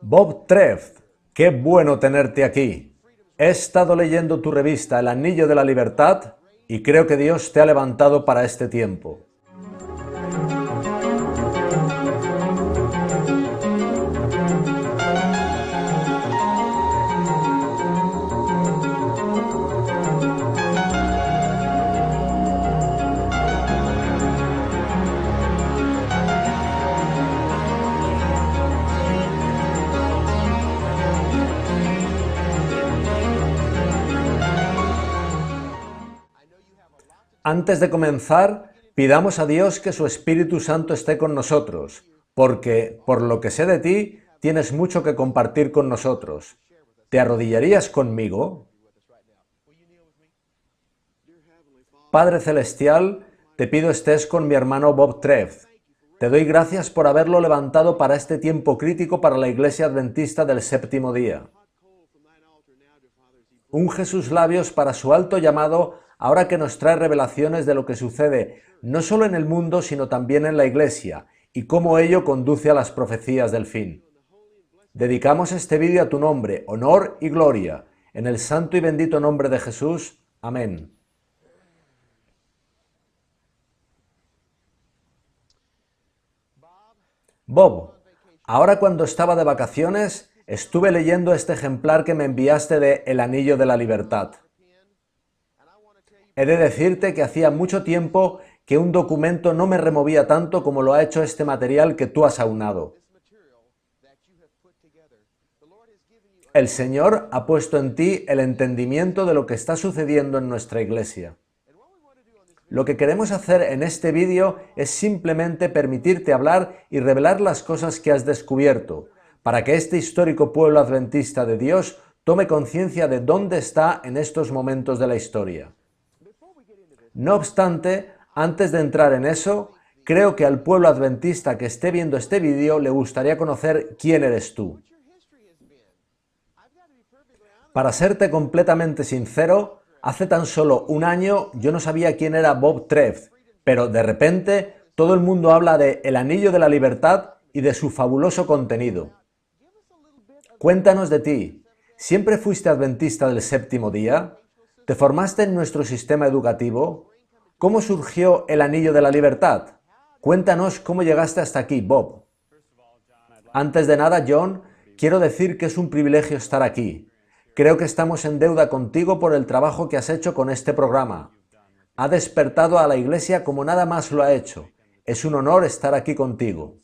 Bob Treff, qué bueno tenerte aquí. He estado leyendo tu revista El Anillo de la Libertad y creo que Dios te ha levantado para este tiempo. Antes de comenzar, pidamos a Dios que su Espíritu Santo esté con nosotros, porque, por lo que sé de ti, tienes mucho que compartir con nosotros. ¿Te arrodillarías conmigo? Padre Celestial, te pido estés con mi hermano Bob Treff. Te doy gracias por haberlo levantado para este tiempo crítico para la Iglesia Adventista del Séptimo Día. Unge sus labios para su alto llamado, ahora que nos trae revelaciones de lo que sucede no solo en el mundo, sino también en la Iglesia, y cómo ello conduce a las profecías del fin. Dedicamos este vídeo a tu nombre, honor y gloria, en el santo y bendito nombre de Jesús. Amén. Bob, ahora cuando estaba de vacaciones, estuve leyendo este ejemplar que me enviaste de El Anillo de la Libertad. He de decirte que hacía mucho tiempo que un documento no me removía tanto como lo ha hecho este material que tú has aunado. El Señor ha puesto en ti el entendimiento de lo que está sucediendo en nuestra Iglesia. Lo que queremos hacer en este vídeo es simplemente permitirte hablar y revelar las cosas que has descubierto, para que este histórico pueblo adventista de Dios tome conciencia de dónde está en estos momentos de la historia. No obstante, antes de entrar en eso, creo que al pueblo adventista que esté viendo este vídeo le gustaría conocer quién eres tú. Para serte completamente sincero, hace tan solo un año yo no sabía quién era Bob Treff, pero de repente todo el mundo habla de El Anillo de la Libertad y de su fabuloso contenido. Cuéntanos de ti. ¿Siempre fuiste adventista del séptimo día? ¿Te formaste en nuestro sistema educativo? ¿Cómo surgió el Anillo de la Libertad? Cuéntanos cómo llegaste hasta aquí, Bob. Antes de nada, John, quiero decir que es un privilegio estar aquí. Creo que estamos en deuda contigo por el trabajo que has hecho con este programa. Ha despertado a la Iglesia como nada más lo ha hecho. Es un honor estar aquí contigo.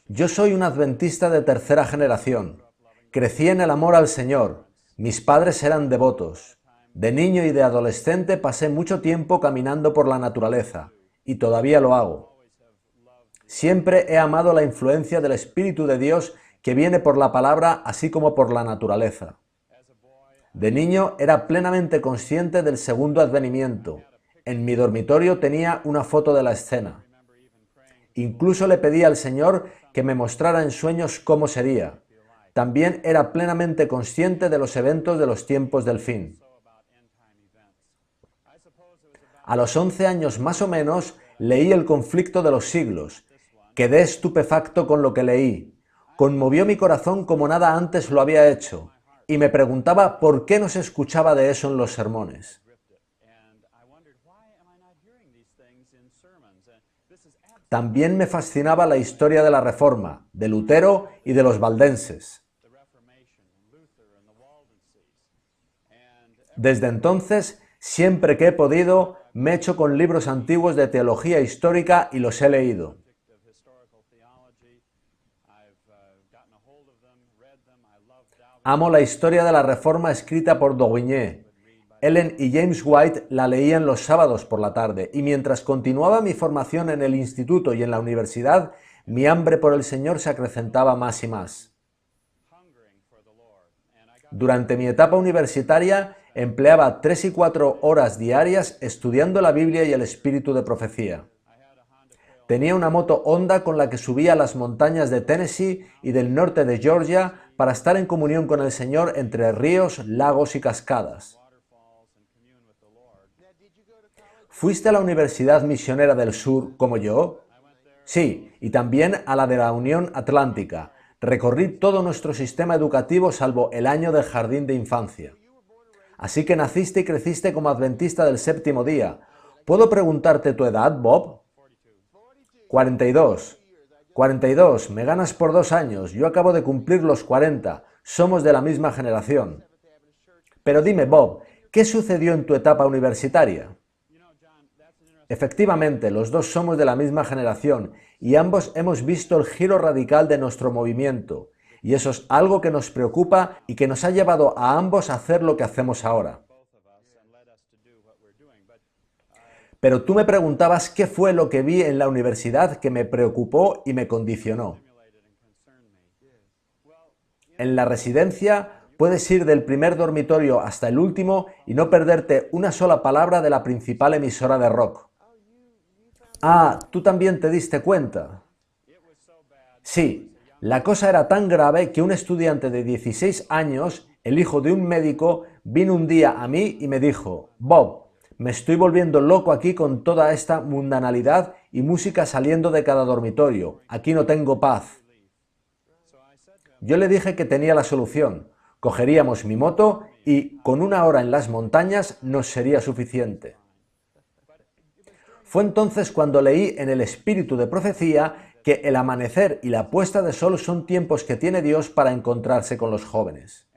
Yo soy un adventista de tercera generación. Crecí en el amor al Señor. Mis padres eran devotos. De niño y de adolescente pasé mucho tiempo caminando por la naturaleza, y todavía lo hago. Siempre he amado la influencia del Espíritu de Dios que viene por la palabra así como por la naturaleza. De niño era plenamente consciente del segundo advenimiento. En mi dormitorio tenía una foto de la escena. Incluso le pedí al Señor que me mostrara en sueños cómo sería. También era plenamente consciente de los eventos de los tiempos del fin. A los 11 años más o menos leí El conflicto de los siglos. Quedé estupefacto con lo que leí. Conmovió mi corazón como nada antes lo había hecho, y me preguntaba por qué no se escuchaba de eso en los sermones. También me fascinaba la historia de la Reforma, de Lutero y de los valdenses. Desde entonces, siempre que he podido, me he hecho con libros antiguos de teología histórica y los he leído. Amo la historia de la Reforma escrita por Douginet. Ellen y James White la leían los sábados por la tarde, y mientras continuaba mi formación en el instituto y en la universidad, mi hambre por el Señor se acrecentaba más y más. Durante mi etapa universitaria, empleaba 3 y 4 horas diarias estudiando la Biblia y el espíritu de profecía. Tenía una moto Honda con la que subía a las montañas de Tennessee y del norte de Georgia para estar en comunión con el Señor entre ríos, lagos y cascadas. ¿Fuiste a la Universidad Misionera del Sur como yo? Sí, y también a la de la Unión Atlántica. Recorrí todo nuestro sistema educativo salvo el año del jardín de infancia. Así que naciste y creciste como adventista del séptimo día. ¿Puedo preguntarte tu edad, Bob? 42. 42, me ganas por 2 años, yo acabo de cumplir los 40, somos de la misma generación. Pero dime, Bob, ¿qué sucedió en tu etapa universitaria? Efectivamente, los dos somos de la misma generación y ambos hemos visto el giro radical de nuestro movimiento, y eso es algo que nos preocupa y que nos ha llevado a ambos a hacer lo que hacemos ahora. Pero tú me preguntabas qué fue lo que vi en la universidad que me preocupó y me condicionó. En la residencia puedes ir del primer dormitorio hasta el último y no perderte una sola palabra de la principal emisora de rock. Ah, ¿tú también te diste cuenta? Sí, la cosa era tan grave que un estudiante de 16 años, el hijo de un médico, vino un día a mí y me dijo: Bob, me estoy volviendo loco aquí con toda esta mundanalidad y música saliendo de cada dormitorio. Aquí no tengo paz. Yo le dije que tenía la solución. Cogeríamos mi moto y, con 1 hora en las montañas, nos sería suficiente. Fue entonces cuando leí en el Espíritu de Profecía que el amanecer y la puesta de sol son tiempos que tiene Dios para encontrarse con los jóvenes.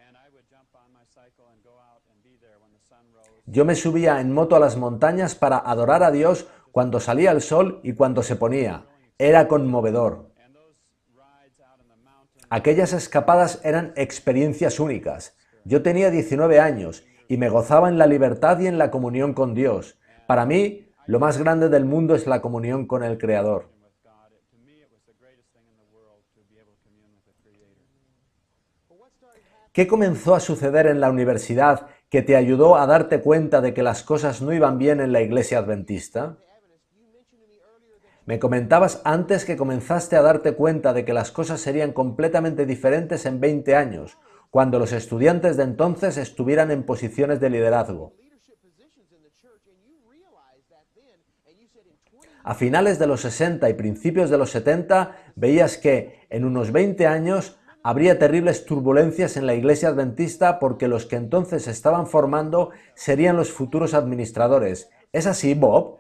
Yo me subía en moto a las montañas para adorar a Dios cuando salía el sol y cuando se ponía. Era conmovedor. Aquellas escapadas eran experiencias únicas. Yo tenía 19 años y me gozaba en la libertad y en la comunión con Dios. Para mí, lo más grande del mundo es la comunión con el Creador. ¿Qué comenzó a suceder en la universidad que te ayudó a darte cuenta de que las cosas no iban bien en la iglesia adventista? Me comentabas antes que comenzaste a darte cuenta de que las cosas serían completamente diferentes en 20 años, cuando los estudiantes de entonces estuvieran en posiciones de liderazgo. A finales de los 60 y principios de los 70 veías que, en unos 20 años, habría terribles turbulencias en la iglesia adventista porque los que entonces se estaban formando serían los futuros administradores. ¿Es así, Bob?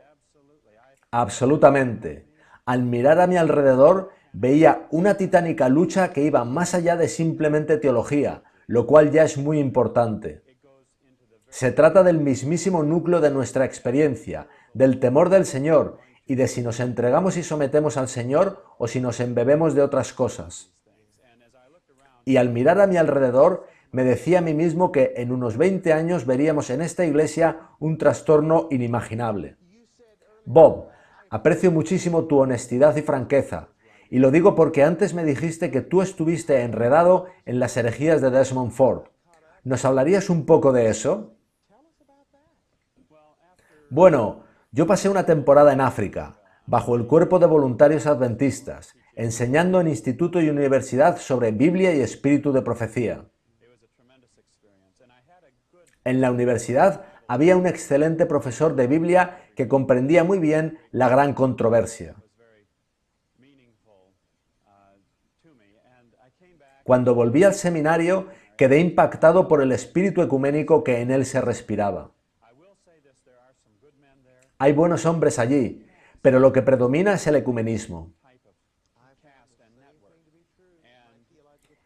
Absolutamente. Al mirar a mi alrededor, veía una titánica lucha que iba más allá de simplemente teología, lo cual ya es muy importante. Se trata del mismísimo núcleo de nuestra experiencia, del temor del Señor y de si nos entregamos y sometemos al Señor o si nos embebemos de otras cosas. Y al mirar a mi alrededor, me decía a mí mismo que en unos 20 años veríamos en esta iglesia un trastorno inimaginable. Bob, aprecio muchísimo tu honestidad y franqueza, y lo digo porque antes me dijiste que tú estuviste enredado en las herejías de Desmond Ford. ¿Nos hablarías un poco de eso? Bueno, yo pasé una temporada en África, bajo el cuerpo de voluntarios adventistas, enseñando en instituto y universidad sobre Biblia y espíritu de profecía. En la universidad había un excelente profesor de Biblia que comprendía muy bien la gran controversia. Cuando volví al seminario, quedé impactado por el espíritu ecuménico que en él se respiraba. Hay buenos hombres allí, pero lo que predomina es el ecumenismo.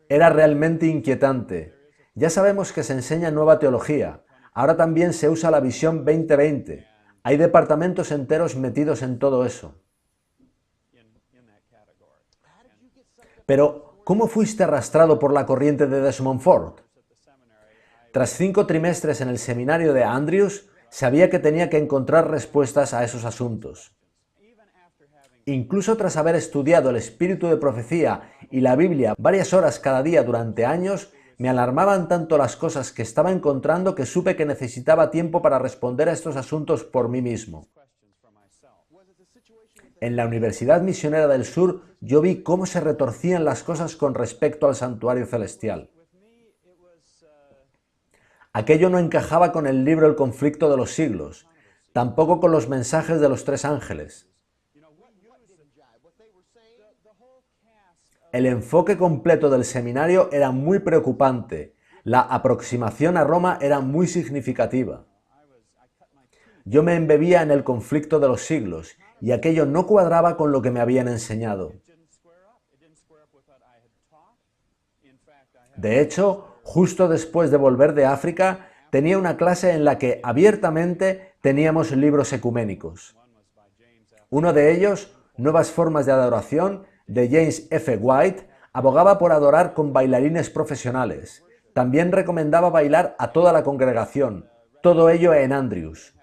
Era realmente inquietante. Ya sabemos que se enseña nueva teología. Ahora también se usa la visión 2020. Hay departamentos enteros metidos en todo eso. Pero, ¿cómo fuiste arrastrado por la corriente de Desmond Ford? Tras 5 trimestres en el seminario de Andrews, sabía que tenía que encontrar respuestas a esos asuntos. Incluso tras haber estudiado el espíritu de profecía y la Biblia varias horas cada día durante años, me alarmaban tanto las cosas que estaba encontrando que supe que necesitaba tiempo para responder a estos asuntos por mí mismo. En la Universidad Misionera del Sur yo vi cómo se retorcían las cosas con respecto al santuario celestial. Aquello no encajaba con el libro El conflicto de los siglos, tampoco con los mensajes de los 3 ángeles. El enfoque completo del seminario era muy preocupante. La aproximación a Roma era muy significativa. Yo me embebía en el conflicto de los siglos, y aquello no cuadraba con lo que me habían enseñado. De hecho, justo después de volver de África, tenía una clase en la que abiertamente teníamos libros ecuménicos. Uno de ellos, Nuevas formas de adoración, de James F. White, abogaba por adorar con bailarines profesionales. También recomendaba bailar a toda la congregación, todo ello en Andrews.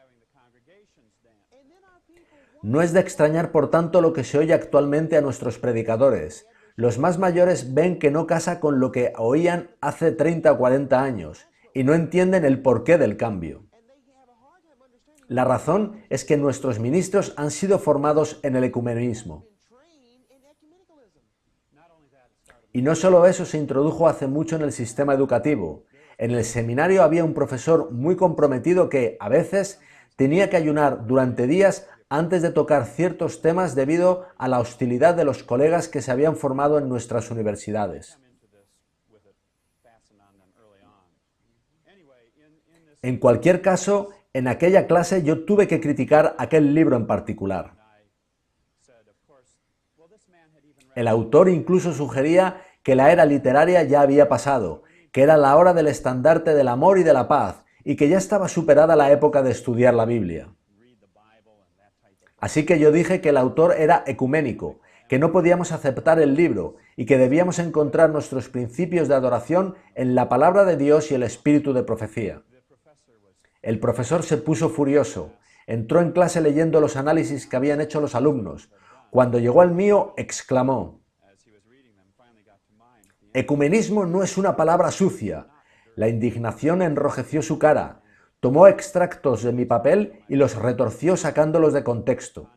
No es de extrañar, por tanto, lo que se oye actualmente a nuestros predicadores. Los más mayores ven que no casa con lo que oían hace 30 o 40 años y no entienden el porqué del cambio. La razón es que nuestros ministros han sido formados en el ecumenismo. Y no solo eso se introdujo hace mucho en el sistema educativo. En el seminario había un profesor muy comprometido que, a veces, tenía que ayunar durante días antes de tocar ciertos temas debido a la hostilidad de los colegas que se habían formado en nuestras universidades. En cualquier caso, en aquella clase yo tuve que criticar aquel libro en particular. El autor incluso sugería que la era literaria ya había pasado, que era la hora del estandarte del amor y de la paz, y que ya estaba superada la época de estudiar la Biblia. Así que yo dije que el autor era ecuménico, que no podíamos aceptar el libro y que debíamos encontrar nuestros principios de adoración en la palabra de Dios y el espíritu de profecía. El profesor se puso furioso, entró en clase leyendo los análisis que habían hecho los alumnos. Cuando llegó al mío, exclamó: «Ecumenismo no es una palabra sucia». La indignación enrojeció su cara. Tomó extractos de mi papel y los retorció sacándolos de contexto.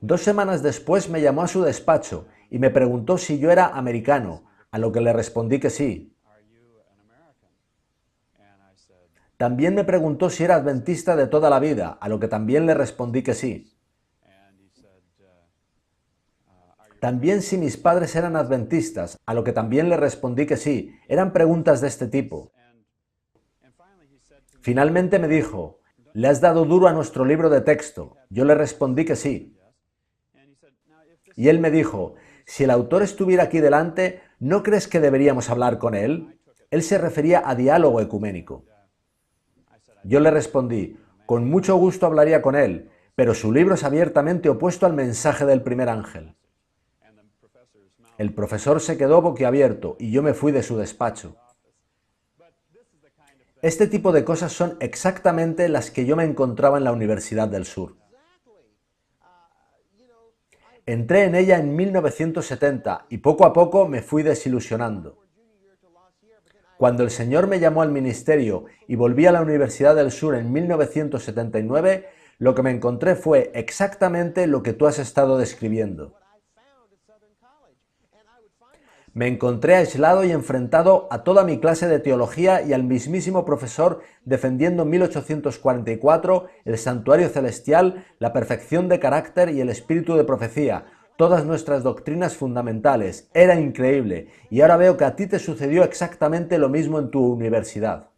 2 semanas después me llamó a su despacho y me preguntó si yo era americano, a lo que le respondí que sí. También me preguntó si era adventista de toda la vida, a lo que también le respondí que sí. También si mis padres eran adventistas, a lo que también le respondí que sí. Eran preguntas de este tipo. Finalmente me dijo: «¿Le has dado duro a nuestro libro de texto?». Yo le respondí que sí. Y él me dijo: «Si el autor estuviera aquí delante, ¿no crees que deberíamos hablar con él?». Él se refería a diálogo ecuménico. Yo le respondí: «Con mucho gusto hablaría con él, pero su libro es abiertamente opuesto al mensaje del primer ángel». El profesor se quedó boquiabierto y yo me fui de su despacho. Este tipo de cosas son exactamente las que yo me encontraba en la Universidad del Sur. Entré en ella en 1970 y poco a poco me fui desilusionando. Cuando el Señor me llamó al ministerio y volví a la Universidad del Sur en 1979, lo que me encontré fue exactamente lo que tú has estado describiendo. Me encontré aislado y enfrentado a toda mi clase de teología y al mismísimo profesor defendiendo 1844, el santuario celestial, la perfección de carácter y el espíritu de profecía, todas nuestras doctrinas fundamentales. Era increíble, y ahora veo que a ti te sucedió exactamente lo mismo en tu universidad.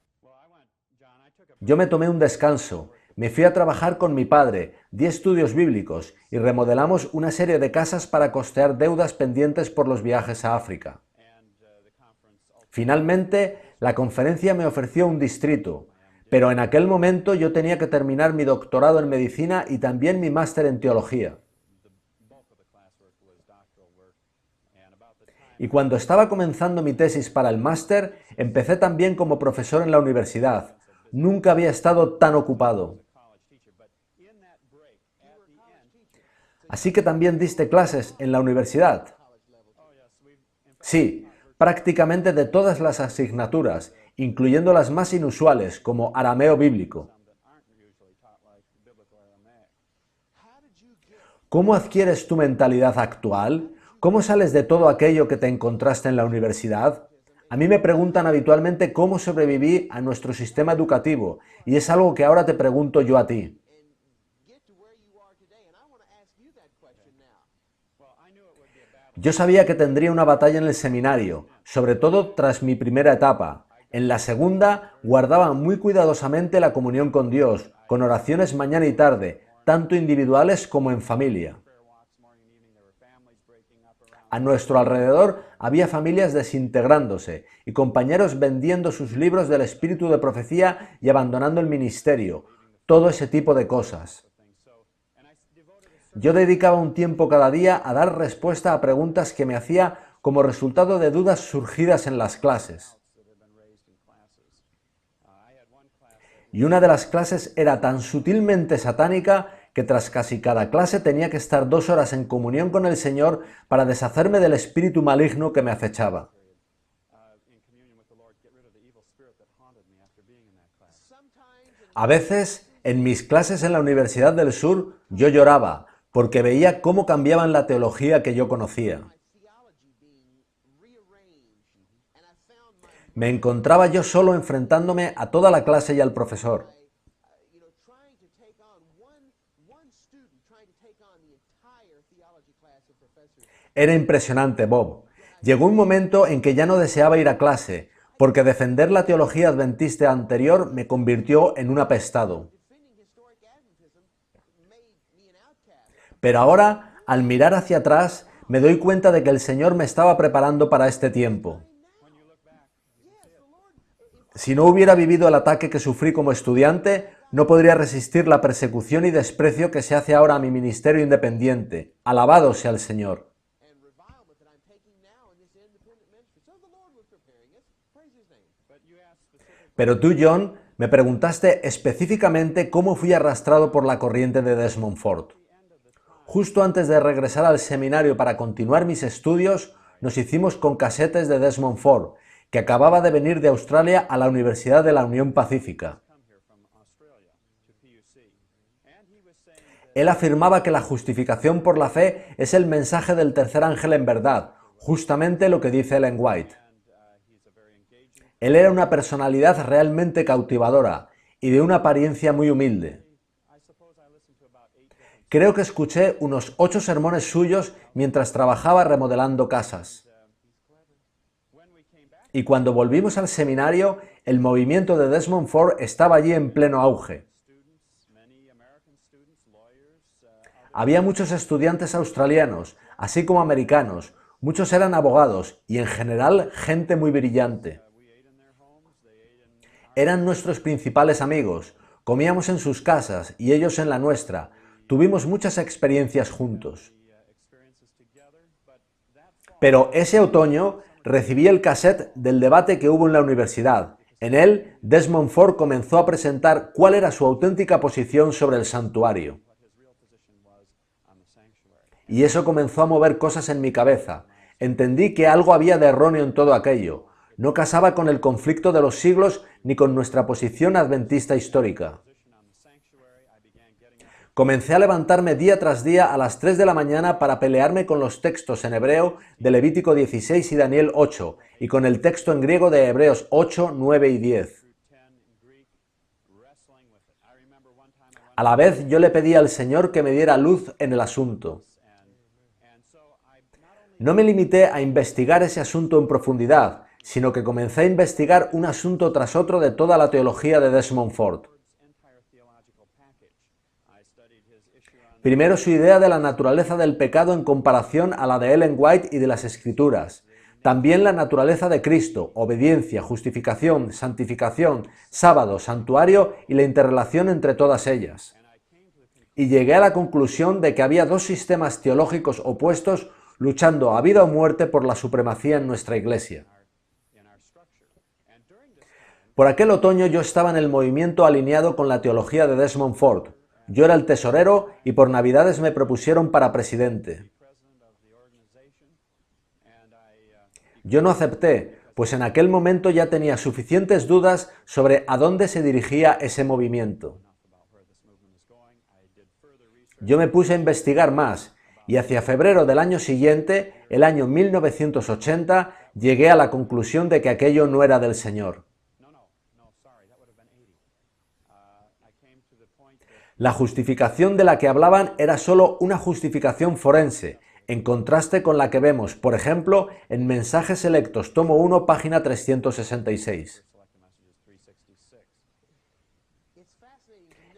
Yo me tomé un descanso, me fui a trabajar con mi padre, di estudios bíblicos y remodelamos una serie de casas para costear deudas pendientes por los viajes a África. Finalmente, la conferencia me ofreció un distrito, pero en aquel momento yo tenía que terminar mi doctorado en medicina y también mi máster en teología. Y cuando estaba comenzando mi tesis para el máster, empecé también como profesor en la universidad. Nunca había estado tan ocupado. Así que también diste clases en la universidad. Sí, prácticamente de todas las asignaturas, incluyendo las más inusuales, como arameo bíblico. ¿Cómo adquieres tu mentalidad actual? ¿Cómo sales de todo aquello que te encontraste en la universidad? A mí me preguntan habitualmente cómo sobreviví a nuestro sistema educativo, y es algo que ahora te pregunto yo a ti. Yo sabía que tendría una batalla en el seminario, sobre todo tras mi primera etapa. En la segunda, guardaba muy cuidadosamente la comunión con Dios, con oraciones mañana y tarde, tanto individuales como en familia. A nuestro alrededor había familias desintegrándose y compañeros vendiendo sus libros del espíritu de profecía y abandonando el ministerio, todo ese tipo de cosas. Yo dedicaba un tiempo cada día a dar respuesta a preguntas que me hacía como resultado de dudas surgidas en las clases. Y una de las clases era tan sutilmente satánica que tras casi cada clase tenía que estar 2 horas en comunión con el Señor para deshacerme del espíritu maligno que me acechaba. A veces, en mis clases en la Universidad del Sur, yo lloraba, porque veía cómo cambiaban la teología que yo conocía. Me encontraba yo solo enfrentándome a toda la clase y al profesor. Era impresionante, Bob. Llegó un momento en que ya no deseaba ir a clase, porque defender la teología adventista anterior me convirtió en un apestado. Pero ahora, al mirar hacia atrás, me doy cuenta de que el Señor me estaba preparando para este tiempo. Si no hubiera vivido el ataque que sufrí como estudiante, no podría resistir la persecución y desprecio que se hace ahora a mi ministerio independiente. Alabado sea el Señor. Pero tú, John, me preguntaste específicamente cómo fui arrastrado por la corriente de Desmond Ford. Justo antes de regresar al seminario para continuar mis estudios, nos hicimos con casetes de Desmond Ford, que acababa de venir de Australia a la Universidad de la Unión Pacífica. Él afirmaba que la justificación por la fe es el mensaje del tercer ángel en verdad, justamente lo que dice Ellen White. Él era una personalidad realmente cautivadora y de una apariencia muy humilde. Creo que escuché unos 8 sermones suyos mientras trabajaba remodelando casas. Y cuando volvimos al seminario, el movimiento de Desmond Ford estaba allí en pleno auge. Había muchos estudiantes australianos, así como americanos, muchos eran abogados y en general gente muy brillante. Eran nuestros principales amigos, comíamos en sus casas y ellos en la nuestra, tuvimos muchas experiencias juntos. Pero ese otoño recibí el cassette del debate que hubo en la universidad. En él, Desmond Ford comenzó a presentar cuál era su auténtica posición sobre el santuario. Y eso comenzó a mover cosas en mi cabeza. Entendí que algo había de erróneo en todo aquello. No casaba con el conflicto de los siglos ni con nuestra posición adventista histórica. Comencé a levantarme día tras día a las 3 de la mañana para pelearme con los textos en hebreo de Levítico 16 y Daniel 8, y con el texto en griego de Hebreos 8, 9 y 10. A la vez yo le pedí al Señor que me diera luz en el asunto. No me limité a investigar ese asunto en profundidad, sino que comencé a investigar un asunto tras otro de toda la teología de Desmond Ford. Primero su idea de la naturaleza del pecado en comparación a la de Ellen White y de las Escrituras. También la naturaleza de Cristo, obediencia, justificación, santificación, sábado, santuario y la interrelación entre todas ellas. Y llegué a la conclusión de que había 2 sistemas teológicos opuestos luchando a vida o muerte por la supremacía en nuestra Iglesia. Por aquel otoño yo estaba en el movimiento alineado con la teología de Desmond Ford. Yo era el tesorero y por Navidades me propusieron para presidente. Yo no acepté, pues en aquel momento ya tenía suficientes dudas sobre a dónde se dirigía ese movimiento. Yo me puse a investigar más y hacia febrero del año siguiente, el año 1980, llegué a la conclusión de que aquello no era del Señor. La justificación de la que hablaban era solo una justificación forense, en contraste con la que vemos, por ejemplo, en Mensajes Selectos, tomo 1, página 366.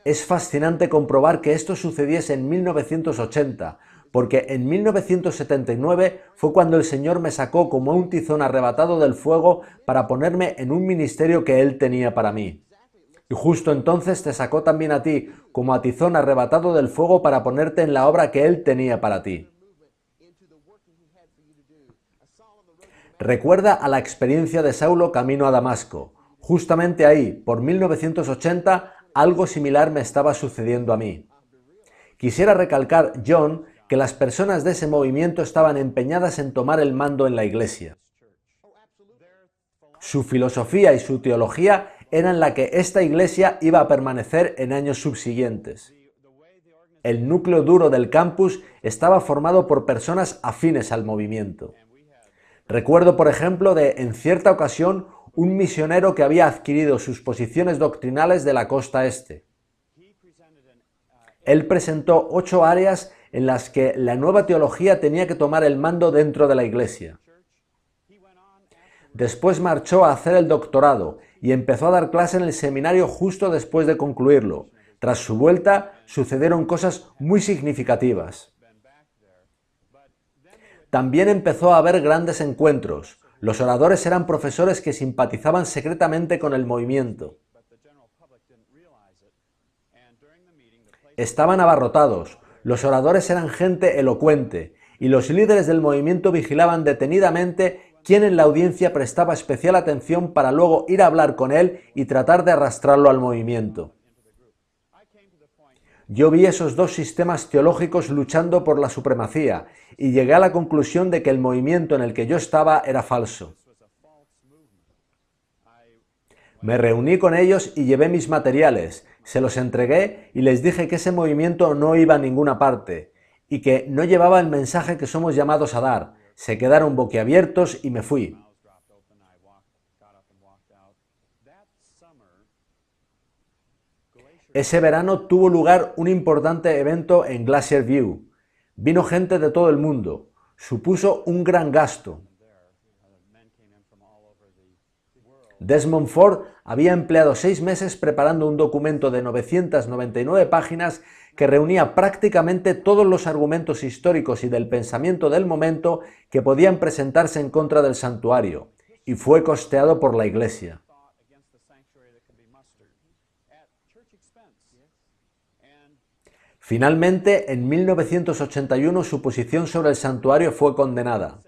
Es fascinante comprobar que esto sucediese en 1980, porque en 1979 fue cuando el Señor me sacó como un tizón arrebatado del fuego para ponerme en un ministerio que Él tenía para mí. Y justo entonces te sacó también a ti como a tizón arrebatado del fuego para ponerte en la obra que Él tenía para ti. Recuerda a la experiencia de Saulo camino a Damasco. Justamente ahí, por 1980, algo similar me estaba sucediendo a mí. Quisiera recalcar, John, que las personas de ese movimiento estaban empeñadas en tomar el mando en la Iglesia. Su filosofía y su teología eran la que esta Iglesia iba a permanecer en años subsiguientes. El núcleo duro del campus estaba formado por personas afines al movimiento. Recuerdo, por ejemplo, en cierta ocasión, un misionero que había adquirido sus posiciones doctrinales de la costa este. Él presentó 8 áreas en las que la nueva teología tenía que tomar el mando dentro de la Iglesia. Después marchó a hacer el doctorado y empezó a dar clase en el seminario justo después de concluirlo. Tras su vuelta, sucedieron cosas muy significativas. También empezó a haber grandes encuentros. Los oradores eran profesores que simpatizaban secretamente con el movimiento. Estaban abarrotados. Los oradores eran gente elocuente y los líderes del movimiento vigilaban detenidamente quién en la audiencia prestaba especial atención para luego ir a hablar con él y tratar de arrastrarlo al movimiento. Yo vi esos dos sistemas teológicos luchando por la supremacía y llegué a la conclusión de que el movimiento en el que yo estaba era falso. Me reuní con ellos y llevé mis materiales, se los entregué y les dije que ese movimiento no iba a ninguna parte y que no llevaba el mensaje que somos llamados a dar. Se quedaron boquiabiertos y me fui. Ese verano tuvo lugar un importante evento en Glacier View. Vino gente de todo el mundo. Supuso un gran gasto. Desmond Ford había empleado 6 meses preparando un documento de 999 páginas que reunía prácticamente todos los argumentos históricos y del pensamiento del momento que podían presentarse en contra del santuario, y fue costeado por la Iglesia. Finalmente, en 1981 su posición sobre el santuario fue condenada.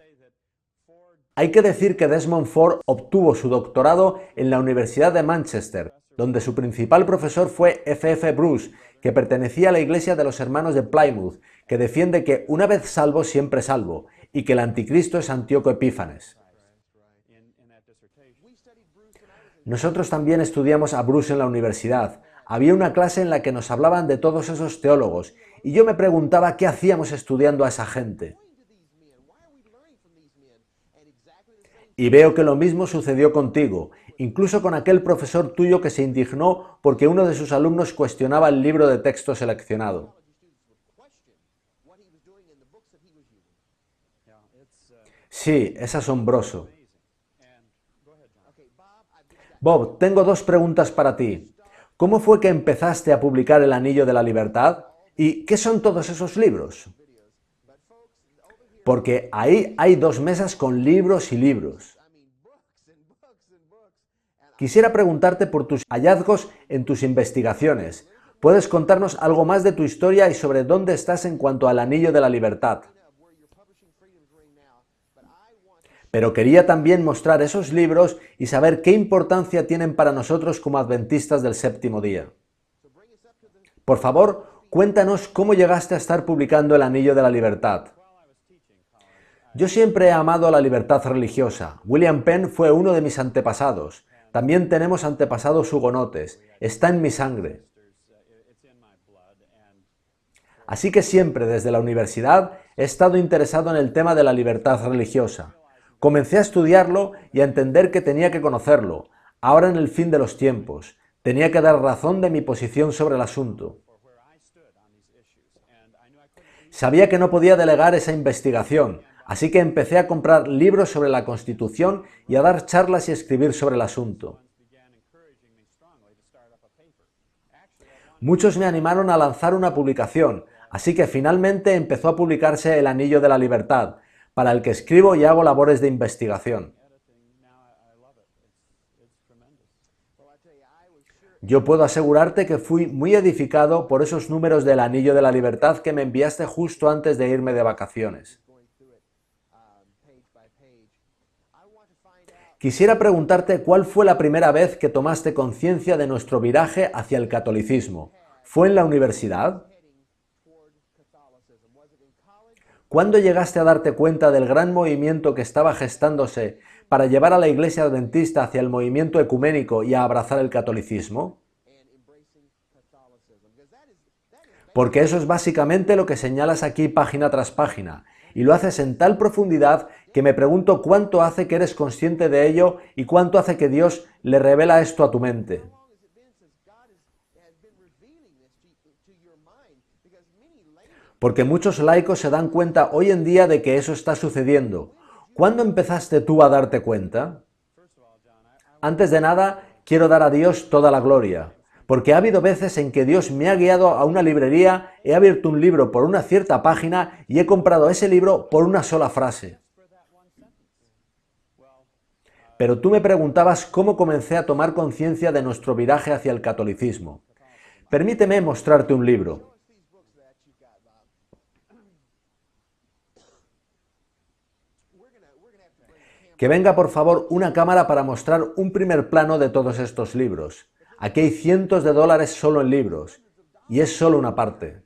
Hay que decir que Desmond Ford obtuvo su doctorado en la Universidad de Manchester, donde su principal profesor fue F.F. Bruce, que pertenecía a la Iglesia de los Hermanos de Plymouth, que defiende que una vez salvo, siempre salvo, y que el anticristo es Antíoco Epífanes. Nosotros también estudiamos a Bruce en la universidad. Había una clase en la que nos hablaban de todos esos teólogos, y yo me preguntaba qué hacíamos estudiando a esa gente. Y veo que lo mismo sucedió contigo, incluso con aquel profesor tuyo que se indignó porque uno de sus alumnos cuestionaba el libro de texto seleccionado. Sí, es asombroso. Bob, tengo 2 preguntas para ti. ¿Cómo fue que empezaste a publicar El Anillo de la Libertad? ¿Y qué son todos esos libros? Porque ahí hay 2 mesas con libros y libros. Quisiera preguntarte por tus hallazgos en tus investigaciones. ¿Puedes contarnos algo más de tu historia y sobre dónde estás en cuanto al Anillo de la Libertad? Pero quería también mostrar esos libros y saber qué importancia tienen para nosotros como adventistas del séptimo día. Por favor, cuéntanos cómo llegaste a estar publicando El Anillo de la Libertad. Yo siempre he amado la libertad religiosa. William Penn fue uno de mis antepasados. También tenemos antepasados hugonotes. Está en mi sangre. Así que siempre desde la universidad he estado interesado en el tema de la libertad religiosa. Comencé a estudiarlo y a entender que tenía que conocerlo. Ahora en el fin de los tiempos, tenía que dar razón de mi posición sobre el asunto. Sabía que no podía delegar esa investigación, así que empecé a comprar libros sobre la Constitución y a dar charlas y escribir sobre el asunto. Muchos me animaron a lanzar una publicación, así que finalmente empezó a publicarse El Anillo de la Libertad, para el que escribo y hago labores de investigación. Yo puedo asegurarte que fui muy edificado por esos números del Anillo de la Libertad que me enviaste justo antes de irme de vacaciones. Quisiera preguntarte cuál fue la primera vez que tomaste conciencia de nuestro viraje hacia el catolicismo. ¿Fue en la universidad? ¿Cuándo llegaste a darte cuenta del gran movimiento que estaba gestándose para llevar a la Iglesia Adventista hacia el movimiento ecuménico y a abrazar el catolicismo? Porque eso es básicamente lo que señalas aquí página tras página, y lo haces en tal profundidad que me pregunto cuánto hace que eres consciente de ello y cuánto hace que Dios le revela esto a tu mente. Porque muchos laicos se dan cuenta hoy en día de que eso está sucediendo. ¿Cuándo empezaste tú a darte cuenta? Antes de nada, quiero dar a Dios toda la gloria, porque ha habido veces en que Dios me ha guiado a una librería, he abierto un libro por una cierta página y he comprado ese libro por una sola frase. Pero tú me preguntabas cómo comencé a tomar conciencia de nuestro viraje hacia el catolicismo. Permíteme mostrarte un libro. Que venga por favor una cámara para mostrar un primer plano de todos estos libros. Aquí hay cientos de dólares solo en libros, y es solo una parte.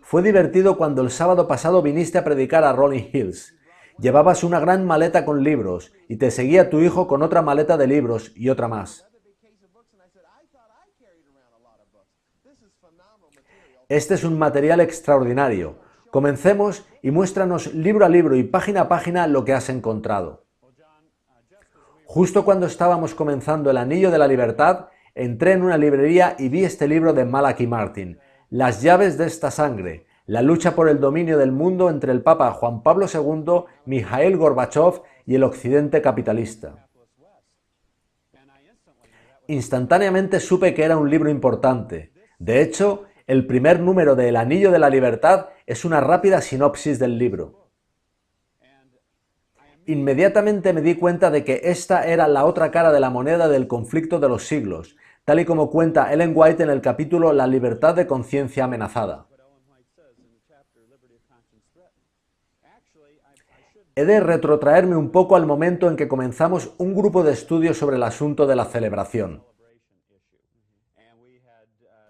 Fue divertido cuando el sábado pasado viniste a predicar a Rolling Hills. Llevabas una gran maleta con libros, y te seguía tu hijo con otra maleta de libros y otra más. Este es un material extraordinario. Comencemos y muéstranos libro a libro y página a página lo que has encontrado. Justo cuando estábamos comenzando El Anillo de la Libertad, entré en una librería y vi este libro de Malachi Martin, Las llaves de esta sangre, la lucha por el dominio del mundo entre el Papa Juan Pablo II, Mikhail Gorbachev y el Occidente capitalista. Instantáneamente supe que era un libro importante. De hecho, el primer número de El Anillo de la Libertad es una rápida sinopsis del libro. Inmediatamente me di cuenta de que esta era la otra cara de la moneda del conflicto de los siglos, tal y como cuenta Ellen White en el capítulo La libertad de conciencia amenazada. He de retrotraerme un poco al momento en que comenzamos un grupo de estudios sobre el asunto de la celebración.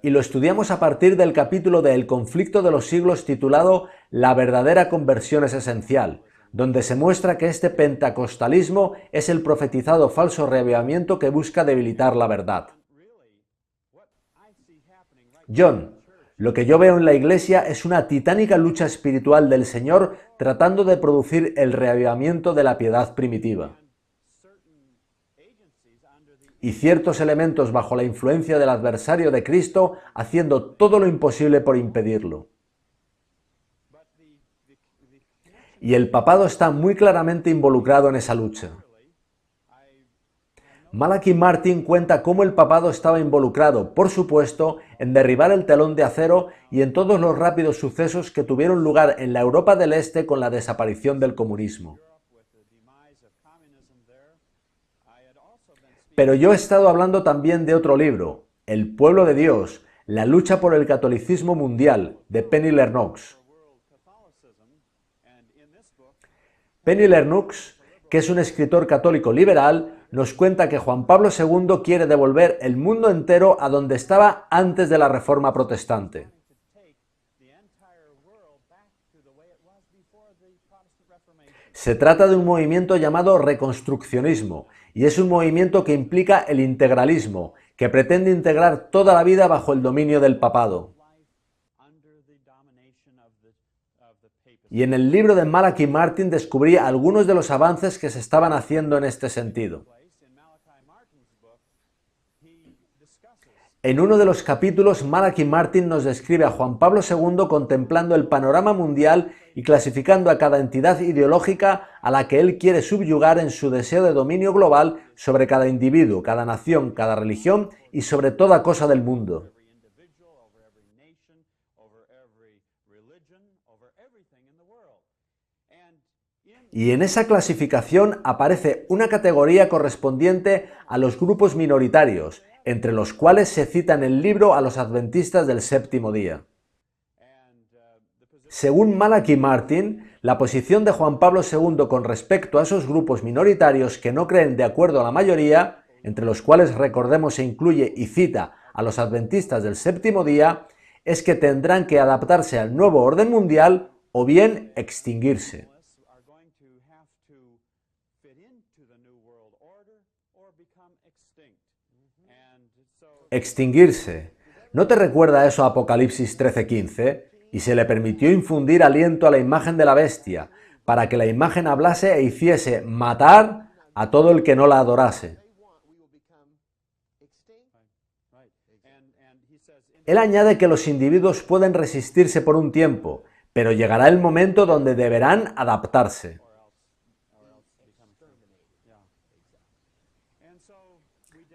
Y lo estudiamos a partir del capítulo de El conflicto de los siglos titulado La verdadera conversión es esencial, donde se muestra que este pentecostalismo es el profetizado falso reavivamiento que busca debilitar la verdad. John, lo que yo veo en la Iglesia es una titánica lucha espiritual del Señor tratando de producir el reavivamiento de la piedad primitiva. Y ciertos elementos bajo la influencia del adversario de Cristo haciendo todo lo imposible por impedirlo. Y el papado está muy claramente involucrado en esa lucha. Malachi Martin cuenta cómo el papado estaba involucrado, por supuesto, en derribar el telón de acero y en todos los rápidos sucesos que tuvieron lugar en la Europa del Este con la desaparición del comunismo. Pero yo he estado hablando también de otro libro, El pueblo de Dios, la lucha por el catolicismo mundial, de Penny Lennox. Penny Lennox, que es un escritor católico liberal, nos cuenta que Juan Pablo II quiere devolver el mundo entero a donde estaba antes de la Reforma Protestante. Se trata de un movimiento llamado reconstruccionismo, y es un movimiento que implica el integralismo, que pretende integrar toda la vida bajo el dominio del papado. Y en el libro de Malachi Martin descubrí algunos de los avances que se estaban haciendo en este sentido. En uno de los capítulos, Malachi Martin nos describe a Juan Pablo II contemplando el panorama mundial y clasificando a cada entidad ideológica a la que él quiere subyugar en su deseo de dominio global sobre cada individuo, cada nación, cada religión y sobre toda cosa del mundo. Y en esa clasificación aparece una categoría correspondiente a los grupos minoritarios, entre los cuales se cita en el libro a los adventistas del séptimo día. Según Malachi Martin, la posición de Juan Pablo II con respecto a esos grupos minoritarios que no creen de acuerdo a la mayoría, entre los cuales recordemos se incluye y cita a los adventistas del séptimo día, es que tendrán que adaptarse al nuevo orden mundial o bien extinguirse. Extinguirse. ¿No te recuerda eso a Apocalipsis 13:15? Y se le permitió infundir aliento a la imagen de la bestia, para que la imagen hablase e hiciese matar a todo el que no la adorase. Él añade que los individuos pueden resistirse por un tiempo, pero llegará el momento donde deberán adaptarse.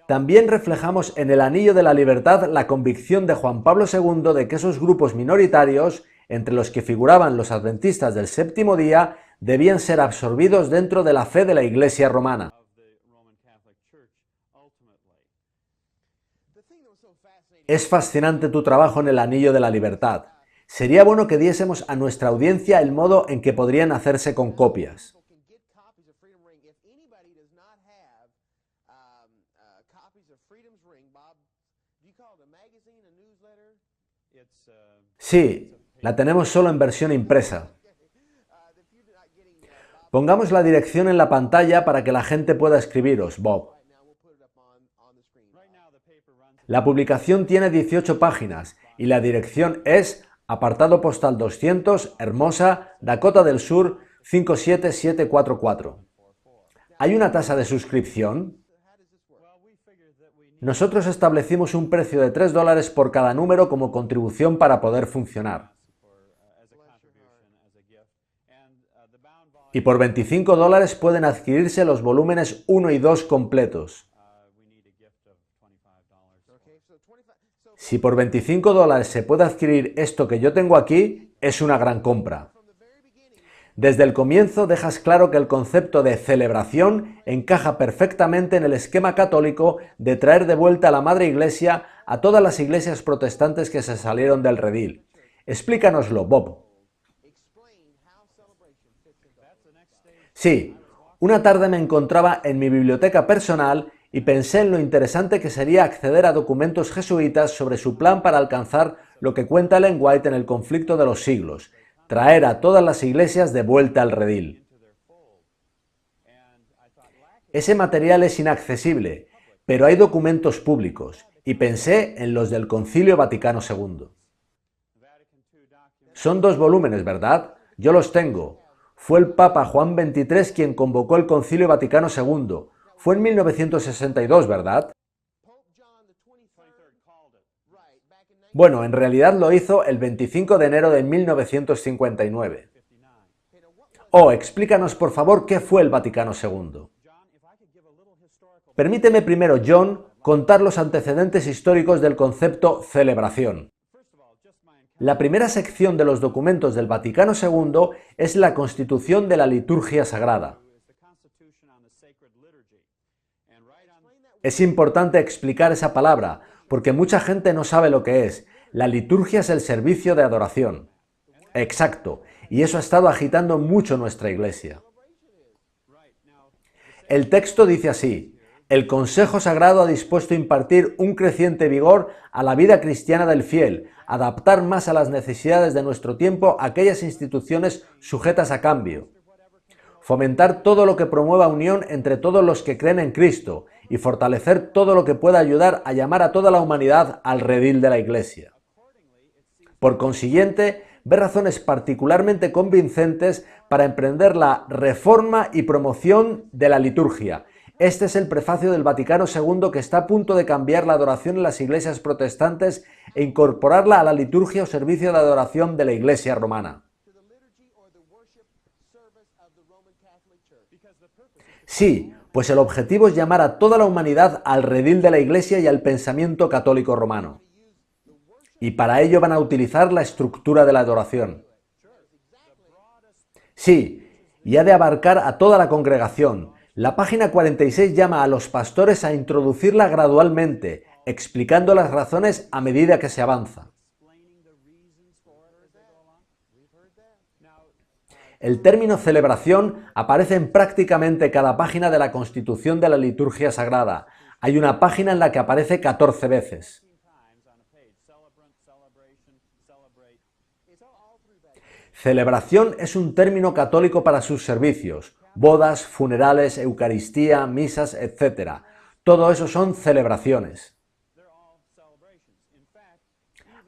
También reflejamos en el Anillo de la Libertad la convicción de Juan Pablo II de que esos grupos minoritarios, entre los que figuraban los adventistas del séptimo día, debían ser absorbidos dentro de la fe de la Iglesia romana. Es fascinante tu trabajo en el Anillo de la Libertad. Sería bueno que diésemos a nuestra audiencia el modo en que podrían hacerse con copias. Sí, la tenemos solo en versión impresa. Pongamos la dirección en la pantalla para que la gente pueda escribiros, Bob. La publicación tiene 18 páginas y la dirección es apartado postal 200, Hermosa, Dakota del Sur, 57744. ¿Hay una tasa de suscripción? Nosotros establecimos un precio de $3 por cada número como contribución para poder funcionar. Y por $25 pueden adquirirse los volúmenes 1 y 2 completos. Si por $25 se puede adquirir esto que yo tengo aquí, es una gran compra. Desde el comienzo dejas claro que el concepto de celebración encaja perfectamente en el esquema católico de traer de vuelta a la Madre Iglesia a todas las iglesias protestantes que se salieron del redil. Explícanoslo, Bob. Sí, una tarde me encontraba en mi biblioteca personal y pensé en lo interesante que sería acceder a documentos jesuitas sobre su plan para alcanzar lo que cuenta Ellen White en El conflicto de los siglos, traer a todas las iglesias de vuelta al redil. Ese material es inaccesible, pero hay documentos públicos, y pensé en los del Concilio Vaticano II. Son 2 volúmenes, ¿verdad? Yo los tengo. Fue el Papa Juan XXIII quien convocó el Concilio Vaticano II. Fue en 1962, ¿verdad? Bueno, en realidad lo hizo el 25 de enero de 1959. Oh, explícanos por favor qué fue el Vaticano II. Permíteme primero, John, contar los antecedentes históricos del concepto celebración. La primera sección de los documentos del Vaticano II es la Constitución de la Liturgia Sagrada. Es importante explicar esa palabra, porque mucha gente no sabe lo que es. La liturgia es el servicio de adoración. Exacto, y eso ha estado agitando mucho nuestra iglesia. El texto dice así: el Consejo Sagrado ha dispuesto a impartir un creciente vigor a la vida cristiana del fiel, adaptar más a las necesidades de nuestro tiempo aquellas instituciones sujetas a cambio, fomentar todo lo que promueva unión entre todos los que creen en Cristo y fortalecer todo lo que pueda ayudar a llamar a toda la humanidad al redil de la Iglesia. Por consiguiente, ve razones particularmente convincentes para emprender la reforma y promoción de la liturgia, Este es el prefacio del Vaticano II que está a punto de cambiar la adoración en las iglesias protestantes e incorporarla a la liturgia o servicio de adoración de la Iglesia romana. Sí, pues el objetivo es llamar a toda la humanidad al redil de la Iglesia y al pensamiento católico romano. Y para ello van a utilizar la estructura de la adoración. Sí, y ha de abarcar a toda la congregación. La página 46 llama a los pastores a introducirla gradualmente, explicando las razones a medida que se avanza. El término celebración aparece en prácticamente cada página de la Constitución de la Liturgia Sagrada. Hay una página en la que aparece 14 veces. Celebración es un término católico para sus servicios, bodas, funerales, Eucaristía, misas, etc. Todo eso son celebraciones.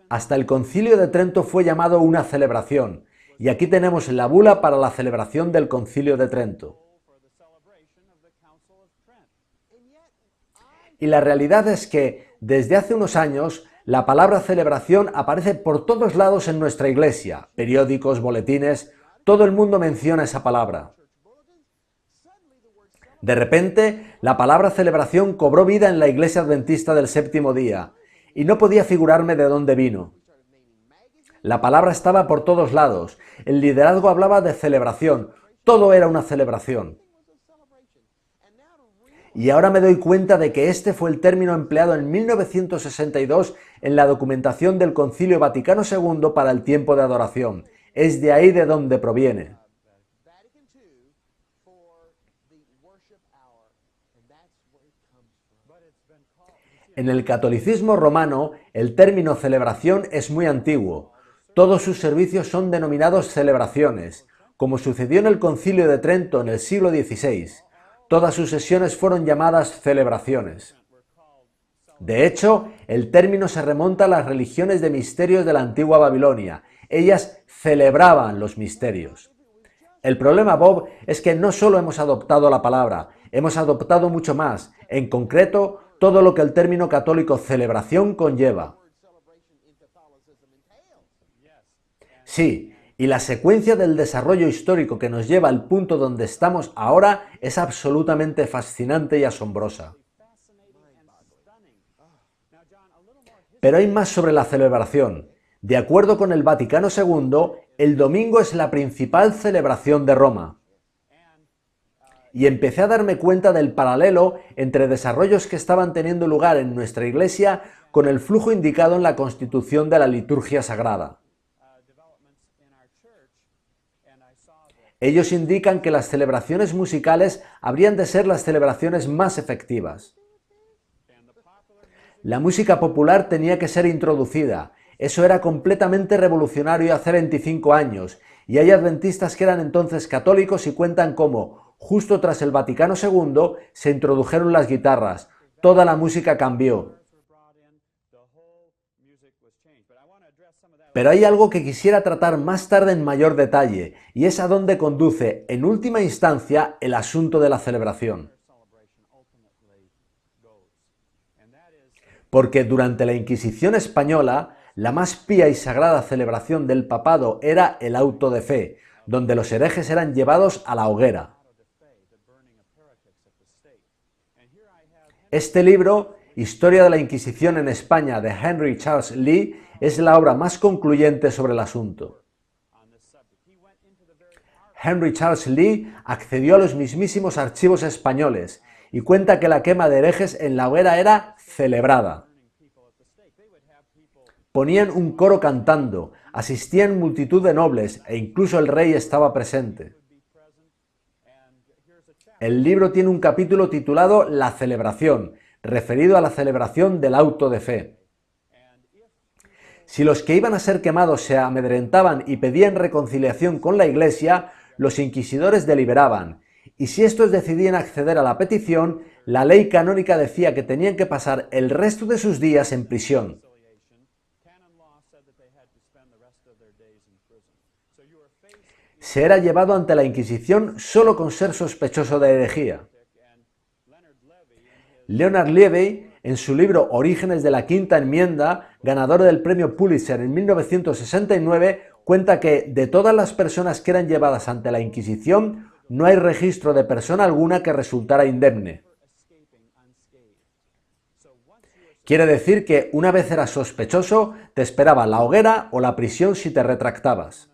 Hasta el Concilio de Trento fue llamado una celebración, y aquí tenemos la bula para la celebración del Concilio de Trento. Y la realidad es que, desde hace unos años, la palabra celebración aparece por todos lados en nuestra iglesia, periódicos, boletines, todo el mundo menciona esa palabra. De repente, la palabra celebración cobró vida en la Iglesia Adventista del Séptimo Día, y no podía figurarme de dónde vino. La palabra estaba por todos lados, el liderazgo hablaba de celebración, todo era una celebración. Y ahora me doy cuenta de que este fue el término empleado en 1962 en la documentación del Concilio Vaticano II para el tiempo de adoración. Es de ahí de donde proviene. En el catolicismo romano, el término celebración es muy antiguo. Todos sus servicios son denominados celebraciones, como sucedió en el Concilio de Trento en el siglo XVI. Todas sus sesiones fueron llamadas celebraciones. De hecho, el término se remonta a las religiones de misterios de la antigua Babilonia. Ellas celebraban los misterios. El problema, Bob, es que no solo hemos adoptado la palabra, hemos adoptado mucho más, en concreto, todo lo que el término católico celebración conlleva. Sí, y la secuencia del desarrollo histórico que nos lleva al punto donde estamos ahora es absolutamente fascinante y asombrosa. Pero hay más sobre la celebración. De acuerdo con el Vaticano II, el domingo es la principal celebración de Roma. Y empecé a darme cuenta del paralelo entre desarrollos que estaban teniendo lugar en nuestra iglesia con el flujo indicado en la constitución de la liturgia sagrada. Ellos indican que las celebraciones musicales habrían de ser las celebraciones más efectivas. La música popular tenía que ser introducida. Eso era completamente revolucionario hace 25 años, y hay adventistas que eran entonces católicos y cuentan cómo, justo tras el Vaticano II, se introdujeron las guitarras. Toda la música cambió. Pero hay algo que quisiera tratar más tarde en mayor detalle, y es a dónde conduce, en última instancia, el asunto de la celebración. Porque durante la Inquisición española, la más pía y sagrada celebración del papado era el auto de fe, donde los herejes eran llevados a la hoguera. Este libro, Historia de la Inquisición en España, de Henry Charles Lee, es la obra más concluyente sobre el asunto. Henry Charles Lee accedió a los mismísimos archivos españoles y cuenta que la quema de herejes en la hoguera era celebrada. Ponían un coro cantando, asistían multitud de nobles e incluso el rey estaba presente. El libro tiene un capítulo titulado La celebración, referido a la celebración del auto de fe. Si los que iban a ser quemados se amedrentaban y pedían reconciliación con la Iglesia, los inquisidores deliberaban, y si estos decidían acceder a la petición, la ley canónica decía que tenían que pasar el resto de sus días en prisión. Se era llevado ante la Inquisición solo con ser sospechoso de herejía. Leonard Levy, en su libro Orígenes de la Quinta Enmienda, ganador del premio Pulitzer en 1969, cuenta que de todas las personas que eran llevadas ante la Inquisición, no hay registro de persona alguna que resultara indemne. Quiere decir que una vez eras sospechoso, te esperaba la hoguera o la prisión si te retractabas.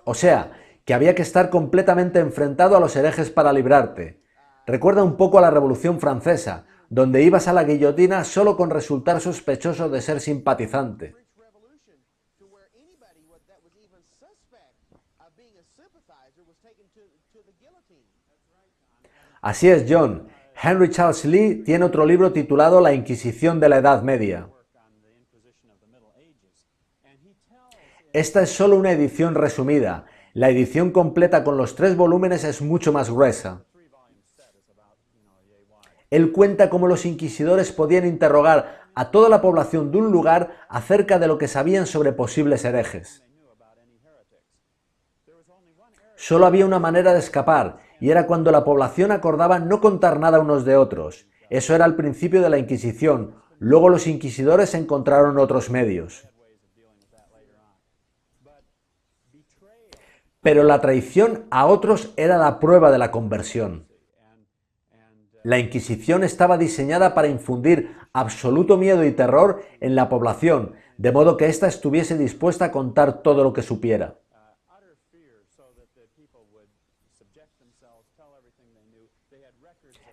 O sea, que había que estar completamente enfrentado a los herejes para librarte. Recuerda un poco a la Revolución Francesa, donde ibas a la guillotina solo con resultar sospechoso de ser simpatizante. Así es, John. Henry Charles Lee tiene otro libro titulado La Inquisición de la Edad Media. Esta es solo una edición resumida. La edición completa con los 3 volúmenes es mucho más gruesa. Él cuenta cómo los inquisidores podían interrogar a toda la población de un lugar acerca de lo que sabían sobre posibles herejes. Solo había una manera de escapar, y era cuando la población acordaba no contar nada unos de otros. Eso era el principio de la Inquisición. Luego los inquisidores encontraron otros medios. Pero la traición a otros era la prueba de la conversión. La Inquisición estaba diseñada para infundir absoluto miedo y terror en la población, de modo que ésta estuviese dispuesta a contar todo lo que supiera.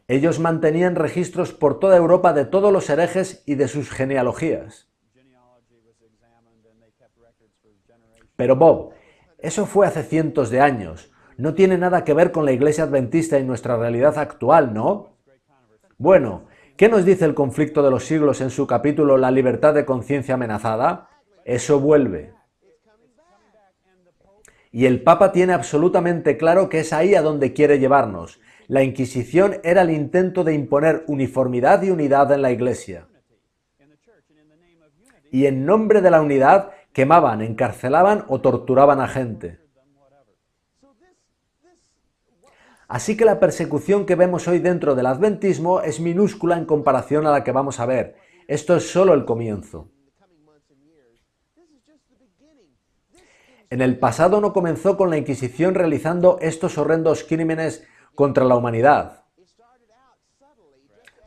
Ellos mantenían registros por toda Europa de todos los herejes y de sus genealogías. Pero Bob, eso fue hace cientos de años. No tiene nada que ver con la Iglesia Adventista y nuestra realidad actual, ¿no? Bueno, ¿qué nos dice el conflicto de los siglos en su capítulo La libertad de conciencia amenazada? Eso vuelve. Y el Papa tiene absolutamente claro que es ahí a donde quiere llevarnos. La Inquisición era el intento de imponer uniformidad y unidad en la Iglesia. Y en nombre de la unidad quemaban, encarcelaban o torturaban a gente. Así que la persecución que vemos hoy dentro del adventismo es minúscula en comparación a la que vamos a ver. Esto es solo el comienzo. En el pasado no comenzó con la Inquisición realizando estos horrendos crímenes contra la humanidad.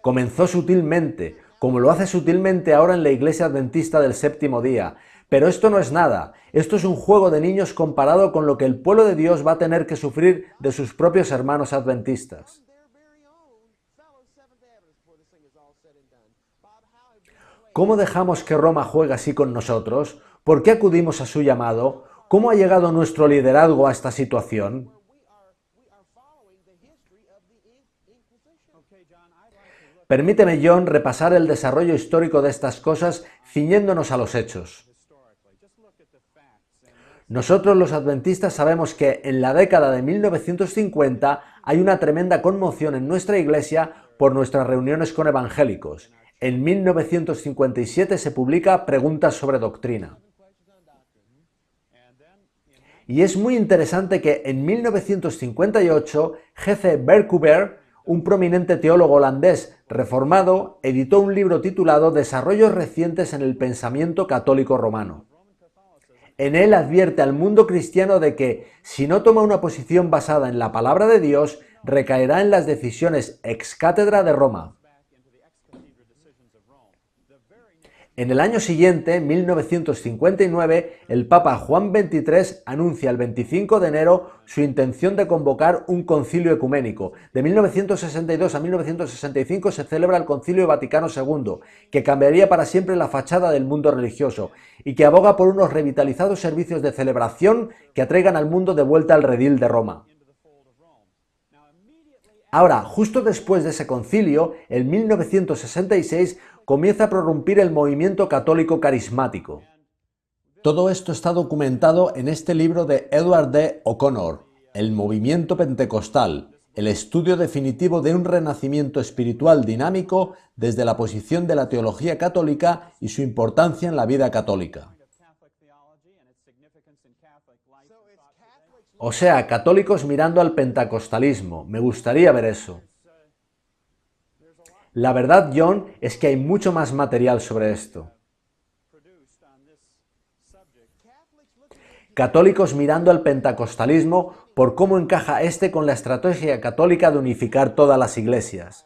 Comenzó sutilmente, como lo hace sutilmente ahora en la Iglesia Adventista del Séptimo Día. Pero esto no es nada, esto es un juego de niños comparado con lo que el pueblo de Dios va a tener que sufrir de sus propios hermanos adventistas. ¿Cómo dejamos que Roma juegue así con nosotros? ¿Por qué acudimos a su llamado? ¿Cómo ha llegado nuestro liderazgo a esta situación? Permíteme, John, repasar el desarrollo histórico de estas cosas ciñéndonos a los hechos. Nosotros los adventistas sabemos que en la década de 1950 hay una tremenda conmoción en nuestra iglesia por nuestras reuniones con evangélicos. En 1957 se publica Preguntas sobre Doctrina. Y es muy interesante que en 1958 G.C. Berkouwer, un prominente teólogo holandés reformado, editó un libro titulado Desarrollos recientes en el pensamiento católico romano. En él advierte al mundo cristiano de que, si no toma una posición basada en la palabra de Dios, recaerá en las decisiones ex cátedra de Roma. En el año siguiente, 1959, el Papa Juan XXIII anuncia el 25 de enero su intención de convocar un concilio ecuménico. De 1962 a 1965 se celebra el Concilio Vaticano II, que cambiaría para siempre la fachada del mundo religioso y que aboga por unos revitalizados servicios de celebración que atraigan al mundo de vuelta al redil de Roma. Ahora, justo después de ese concilio, en 1966, comienza a prorrumpir el movimiento católico carismático. Todo esto está documentado en este libro de Edward D. O'Connor, El movimiento pentecostal, el estudio definitivo de un renacimiento espiritual dinámico desde la posición de la teología católica y su importancia en la vida católica. O sea, católicos mirando al pentecostalismo. Me gustaría ver eso. La verdad, John, es que hay mucho más material sobre esto. Católicos mirando al pentecostalismo por cómo encaja este con la estrategia católica de unificar todas las iglesias.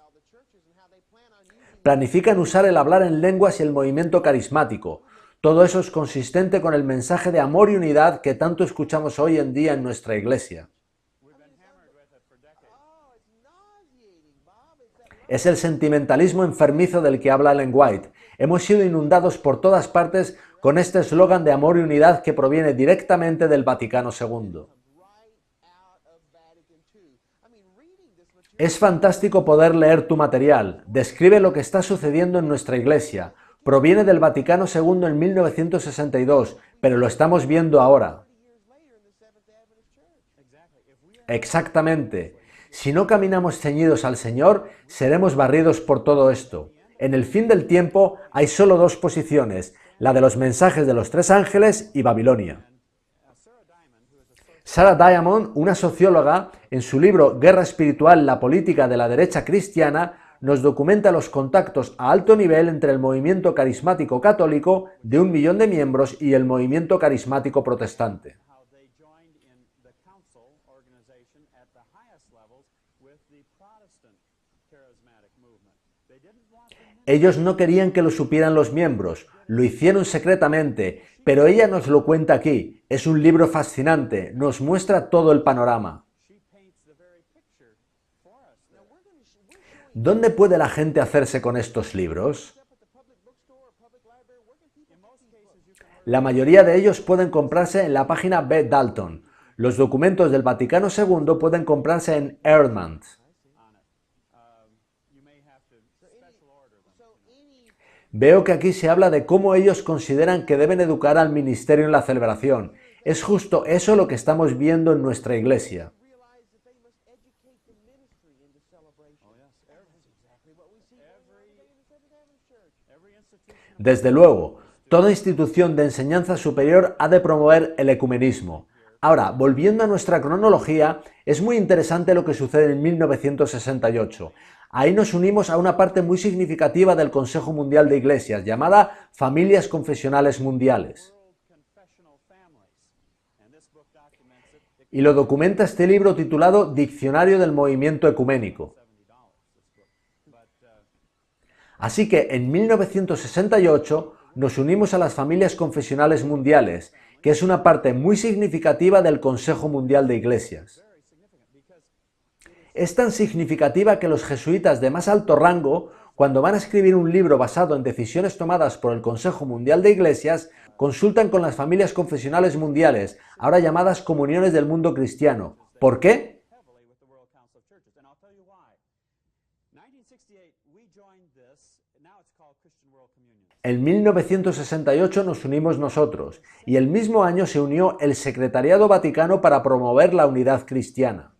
Planifican usar el hablar en lenguas y el movimiento carismático. Todo eso es consistente con el mensaje de amor y unidad que tanto escuchamos hoy en día en nuestra iglesia. Es el sentimentalismo enfermizo del que habla Ellen White. Hemos sido inundados por todas partes con este eslogan de amor y unidad que proviene directamente del Vaticano II. Es fantástico poder leer tu material. Describe lo que está sucediendo en nuestra iglesia. Proviene del Vaticano II en 1962, pero lo estamos viendo ahora. Exactamente. Si no caminamos ceñidos al Señor, seremos barridos por todo esto. En el fin del tiempo hay solo dos posiciones, la de los mensajes de los tres ángeles y Babilonia. Sarah Diamond, una socióloga, en su libro Guerra espiritual, la política de la derecha cristiana, nos documenta los contactos a alto nivel entre el movimiento carismático católico de 1 millón de miembros y el movimiento carismático protestante. Ellos no querían que lo supieran los miembros, lo hicieron secretamente, pero ella nos lo cuenta aquí. Es un libro fascinante, nos muestra todo el panorama. ¿Dónde puede la gente hacerse con estos libros? La mayoría de ellos pueden comprarse en la página B. Dalton. Los documentos del Vaticano II pueden comprarse en Ehrman. Veo que aquí se habla de cómo ellos consideran que deben educar al ministerio en la celebración. Es justo eso lo que estamos viendo en nuestra iglesia. Desde luego, toda institución de enseñanza superior ha de promover el ecumenismo. Ahora, volviendo a nuestra cronología, es muy interesante lo que sucede en 1968. Ahí nos unimos a una parte muy significativa del Consejo Mundial de Iglesias, llamada Familias Confesionales Mundiales. Y lo documenta este libro titulado Diccionario del Movimiento Ecuménico. Así que en 1968 nos unimos a las Familias Confesionales Mundiales, que es una parte muy significativa del Consejo Mundial de Iglesias. Es tan significativa que los jesuitas de más alto rango, cuando van a escribir un libro basado en decisiones tomadas por el Consejo Mundial de Iglesias, consultan con las familias confesionales mundiales, ahora llamadas comuniones del mundo cristiano. ¿Por qué? En 1968 nos unimos nosotros, y el mismo año se unió el Secretariado Vaticano para promover la unidad cristiana.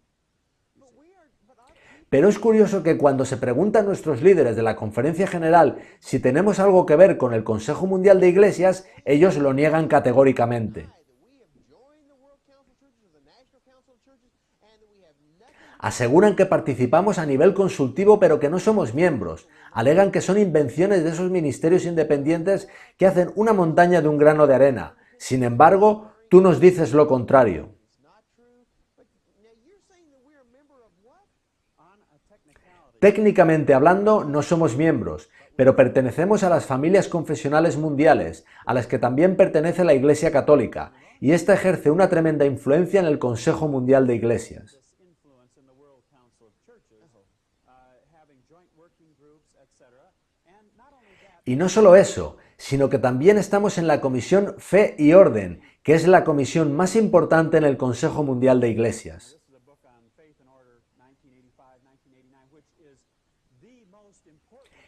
Pero es curioso que cuando se preguntan nuestros líderes de la Conferencia General si tenemos algo que ver con el Consejo Mundial de Iglesias, ellos lo niegan categóricamente. Aseguran que participamos a nivel consultivo pero que no somos miembros. Alegan que son invenciones de esos ministerios independientes que hacen una montaña de un grano de arena. Sin embargo, tú nos dices lo contrario. Técnicamente hablando, no somos miembros, pero pertenecemos a las familias confesionales mundiales, a las que también pertenece la Iglesia Católica, y esta ejerce una tremenda influencia en el Consejo Mundial de Iglesias. Y no solo eso, sino que también estamos en la Comisión Fe y Orden, que es la comisión más importante en el Consejo Mundial de Iglesias.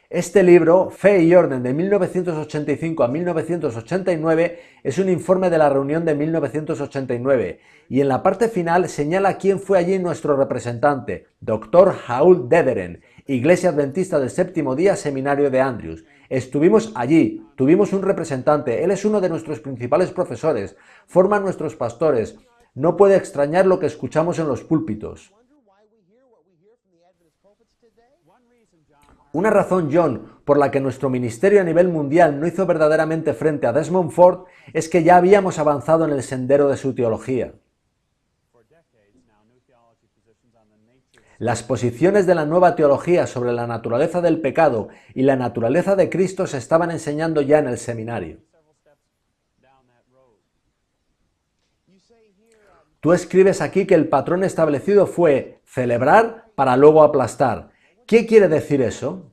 Este libro, Fe y Orden, de 1985 a 1989, es un informe de la reunión de 1989, y en la parte final señala quién fue allí nuestro representante, Dr. Howell Dederen, Iglesia Adventista del Séptimo Día, Seminario de Andrews. Estuvimos allí, tuvimos un representante, él es uno de nuestros principales profesores, forma nuestros pastores, No puede extrañar lo que escuchamos en los púlpitos. Una razón, John, por la que nuestro ministerio a nivel mundial no hizo verdaderamente frente a Desmond Ford es que ya habíamos avanzado en el sendero de su teología. Las posiciones de la nueva teología sobre la naturaleza del pecado y la naturaleza de Cristo se estaban enseñando ya en el seminario. Tú escribes aquí que el patrón establecido fue celebrar para luego aplastar. ¿Qué quiere decir eso?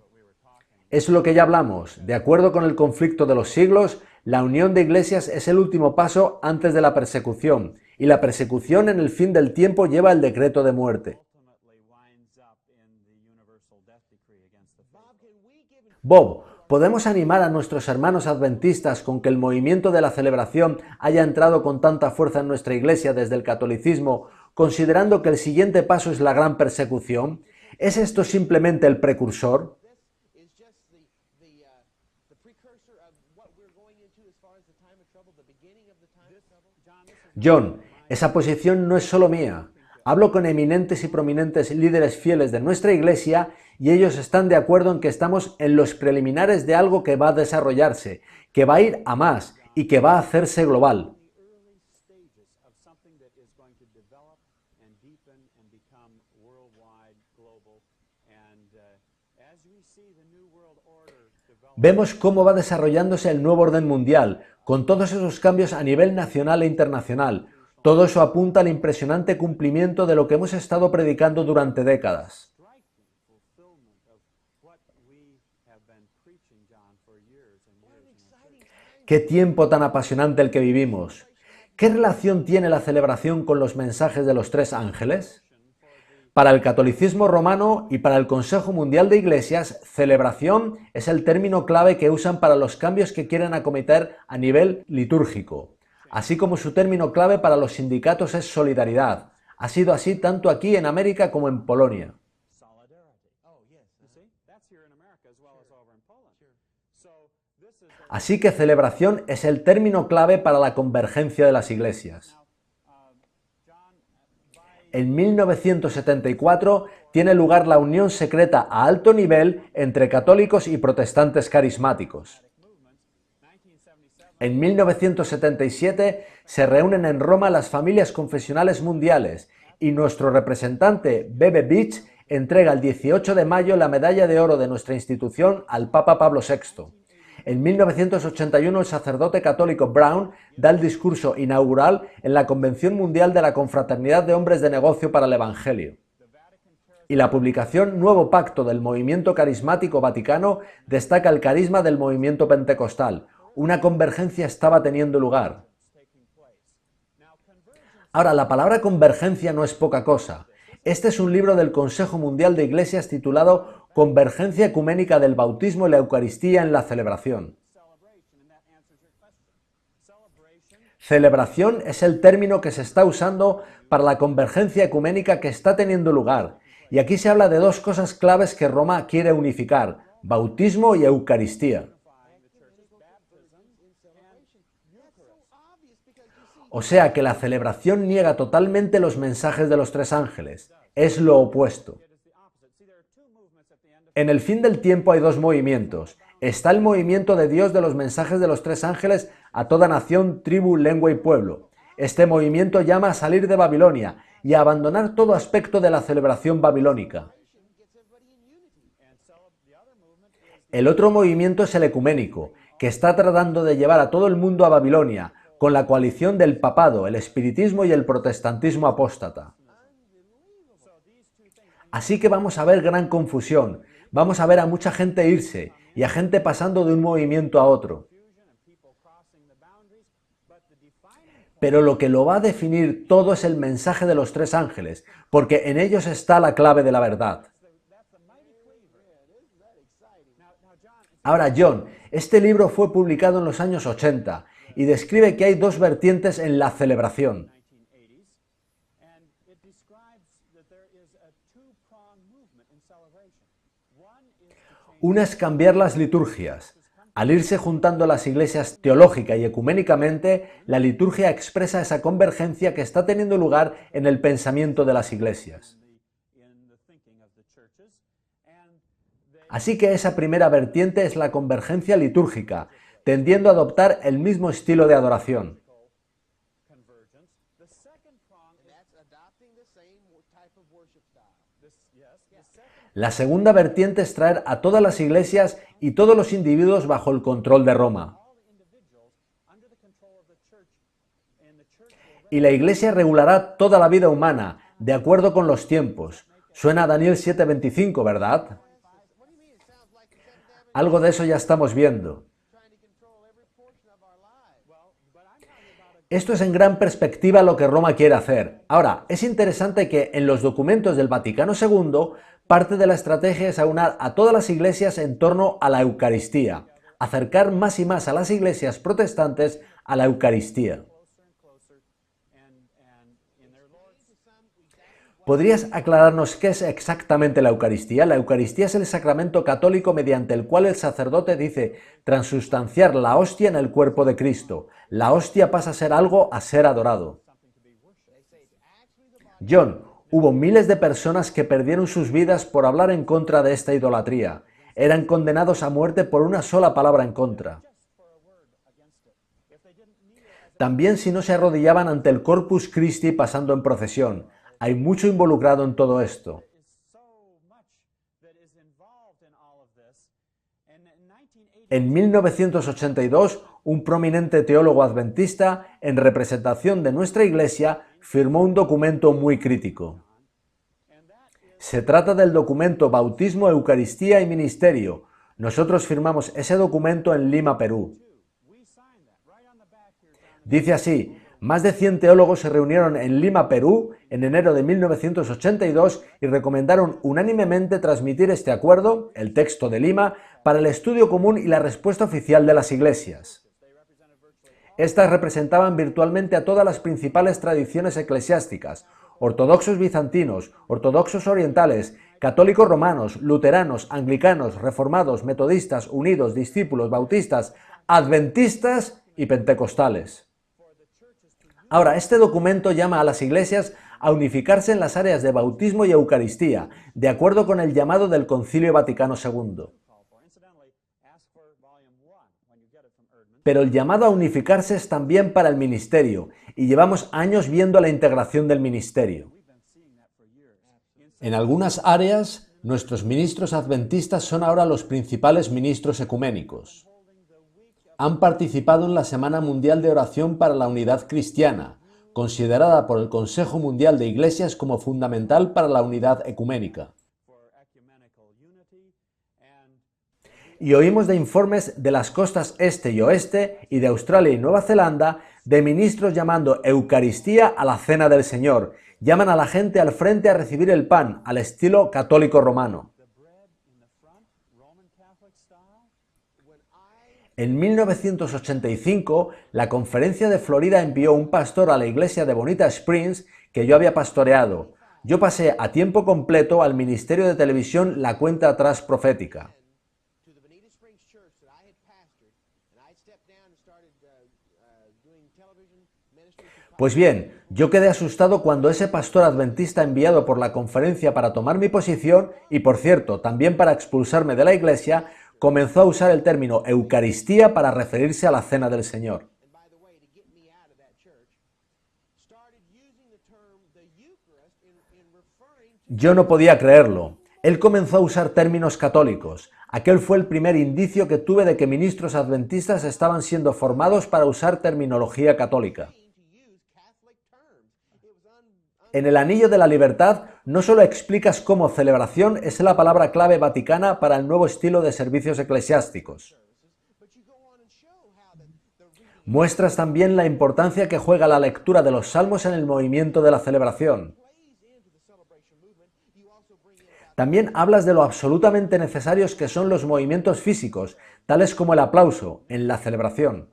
Es lo que ya hablamos. De acuerdo con el conflicto de los siglos, la unión de iglesias es el último paso antes de la persecución, y la persecución en el fin del tiempo lleva el decreto de muerte. Bob, ¿podemos animar a nuestros hermanos adventistas con que el movimiento de la celebración haya entrado con tanta fuerza en nuestra iglesia desde el catolicismo, considerando que el siguiente paso es la gran persecución? ¿Es esto simplemente el precursor? John, esa posición no es solo mía. Hablo con eminentes y prominentes líderes fieles de nuestra iglesia y ellos están de acuerdo en que estamos en los preliminares de algo que va a desarrollarse, que va a ir a más y que va a hacerse global. Vemos cómo va desarrollándose el nuevo orden mundial, con todos esos cambios a nivel nacional e internacional. Todo eso apunta al impresionante cumplimiento de lo que hemos estado predicando durante décadas. ¡Qué tiempo tan apasionante el que vivimos! ¿Qué relación tiene la celebración con los mensajes de los tres ángeles? Para el catolicismo romano y para el Consejo Mundial de Iglesias, celebración es el término clave que usan para los cambios que quieren acometer a nivel litúrgico, así como su término clave para los sindicatos es solidaridad. Ha sido así tanto aquí en América como en Polonia. Así que celebración es el término clave para la convergencia de las iglesias. En 1974 tiene lugar la unión secreta a alto nivel entre católicos y protestantes carismáticos. En 1977 se reúnen en Roma las familias confesionales mundiales y nuestro representante, Bebe Beach, entrega el 18 de mayo la medalla de oro de nuestra institución al Papa Pablo VI. En 1981 el sacerdote católico Brown da el discurso inaugural en la Convención Mundial de la Confraternidad de Hombres de Negocio para el Evangelio. Y la publicación Nuevo Pacto del Movimiento Carismático Vaticano destaca el carisma del movimiento pentecostal. Una convergencia estaba teniendo lugar. Ahora, la palabra convergencia no es poca cosa. Este es un libro del Consejo Mundial de Iglesias titulado Convergencia Ecuménica del Bautismo y la Eucaristía en la Celebración. Celebración es el término que se está usando para la convergencia ecuménica que está teniendo lugar. Y aquí se habla de dos cosas claves que Roma quiere unificar: bautismo y Eucaristía. O sea que la celebración niega totalmente los mensajes de los tres ángeles. Es lo opuesto. En el fin del tiempo hay dos movimientos. Está el movimiento de Dios de los mensajes de los tres ángeles a toda nación, tribu, lengua y pueblo. Este movimiento llama a salir de Babilonia y a abandonar todo aspecto de la celebración babilónica. El otro movimiento es el ecuménico, que está tratando de llevar a todo el mundo a Babilonia, con la coalición del papado, el espiritismo y el protestantismo apóstata. Así que vamos a ver gran confusión. Vamos a ver a mucha gente irse y a gente pasando de un movimiento a otro. Pero lo que lo va a definir todo es el mensaje de los tres ángeles, porque en ellos está la clave de la verdad. Ahora, John, este libro fue publicado en los años 80 y describe que hay dos vertientes en la celebración. Una es cambiar las liturgias. Al irse juntando las iglesias teológica y ecuménicamente, la liturgia expresa esa convergencia que está teniendo lugar en el pensamiento de las iglesias. Así que esa primera vertiente es la convergencia litúrgica, tendiendo a adoptar el mismo estilo de adoración. La segunda vertiente es traer a todas las iglesias y todos los individuos bajo el control de Roma. Y la iglesia regulará toda la vida humana, de acuerdo con los tiempos. Suena a Daniel 7:25, ¿verdad? Algo de eso ya estamos viendo. Esto es en gran perspectiva lo que Roma quiere hacer. Ahora, es interesante que en los documentos del Vaticano II, parte de la estrategia es aunar a todas las iglesias en torno a la Eucaristía, acercar más y más a las iglesias protestantes a la Eucaristía. ¿Podrías aclararnos qué es exactamente la Eucaristía? La Eucaristía es el sacramento católico mediante el cual el sacerdote dice transustanciar la hostia en el cuerpo de Cristo. La hostia pasa a ser algo a ser adorado. John, hubo miles de personas que perdieron sus vidas por hablar en contra de esta idolatría. Eran condenados a muerte por una sola palabra en contra. También si no se arrodillaban ante el Corpus Christi pasando en procesión. Hay mucho involucrado en todo esto. En 1982, un prominente teólogo adventista, en representación de nuestra Iglesia, firmó un documento muy crítico. Se trata del documento Bautismo, Eucaristía y Ministerio. Nosotros firmamos ese documento en Lima, Perú. Dice así: más de 100 teólogos se reunieron en Lima, Perú, en enero de 1982 y recomendaron unánimemente transmitir este acuerdo, el texto de Lima, para el estudio común y la respuesta oficial de las iglesias. Estas representaban virtualmente a todas las principales tradiciones eclesiásticas: ortodoxos bizantinos, ortodoxos orientales, católicos romanos, luteranos, anglicanos, reformados, metodistas, unidos, discípulos, bautistas, adventistas y pentecostales. Ahora, este documento llama a las iglesias a unificarse en las áreas de bautismo y Eucaristía, de acuerdo con el llamado del Concilio Vaticano II. Pero el llamado a unificarse es también para el ministerio, y llevamos años viendo la integración del ministerio. En algunas áreas, nuestros ministros adventistas son ahora los principales ministros ecuménicos. Han participado en la Semana Mundial de Oración para la Unidad Cristiana, considerada por el Consejo Mundial de Iglesias como fundamental para la unidad ecuménica. Y oímos de informes de las costas este y oeste y de Australia y Nueva Zelanda de ministros llamando Eucaristía a la Cena del Señor. Llaman a la gente al frente a recibir el pan, al estilo católico romano. En 1985, la Conferencia de Florida envió un pastor a la iglesia de Bonita Springs que yo había pastoreado. Yo pasé a tiempo completo al ministerio de televisión La Cuenta Atrás Profética. Pues bien, yo quedé asustado cuando ese pastor adventista enviado por la conferencia para tomar mi posición y, por cierto, también para expulsarme de la iglesia, comenzó a usar el término Eucaristía para referirse a la Cena del Señor. Yo no podía creerlo. Él comenzó a usar términos católicos. Aquel fue el primer indicio que tuve de que ministros adventistas estaban siendo formados para usar terminología católica. En el Anillo de la Libertad no solo explicas cómo celebración es la palabra clave vaticana para el nuevo estilo de servicios eclesiásticos. Muestras también la importancia que juega la lectura de los salmos en el movimiento de la celebración. También hablas de lo absolutamente necesarios que son los movimientos físicos, tales como el aplauso, en la celebración.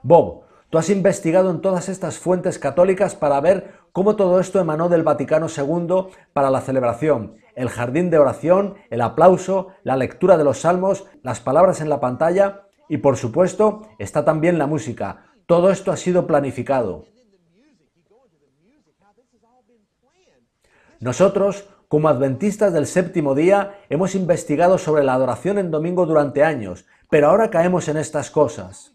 Bob, Tú has investigado en todas estas fuentes católicas para ver cómo todo esto emanó del Vaticano II para la celebración, el jardín de oración, el aplauso, la lectura de los salmos, las palabras en la pantalla y, por supuesto, está también la música. Todo esto ha sido planificado. Nosotros, como adventistas del séptimo día, hemos investigado sobre la adoración en domingo durante años, pero ahora caemos en estas cosas.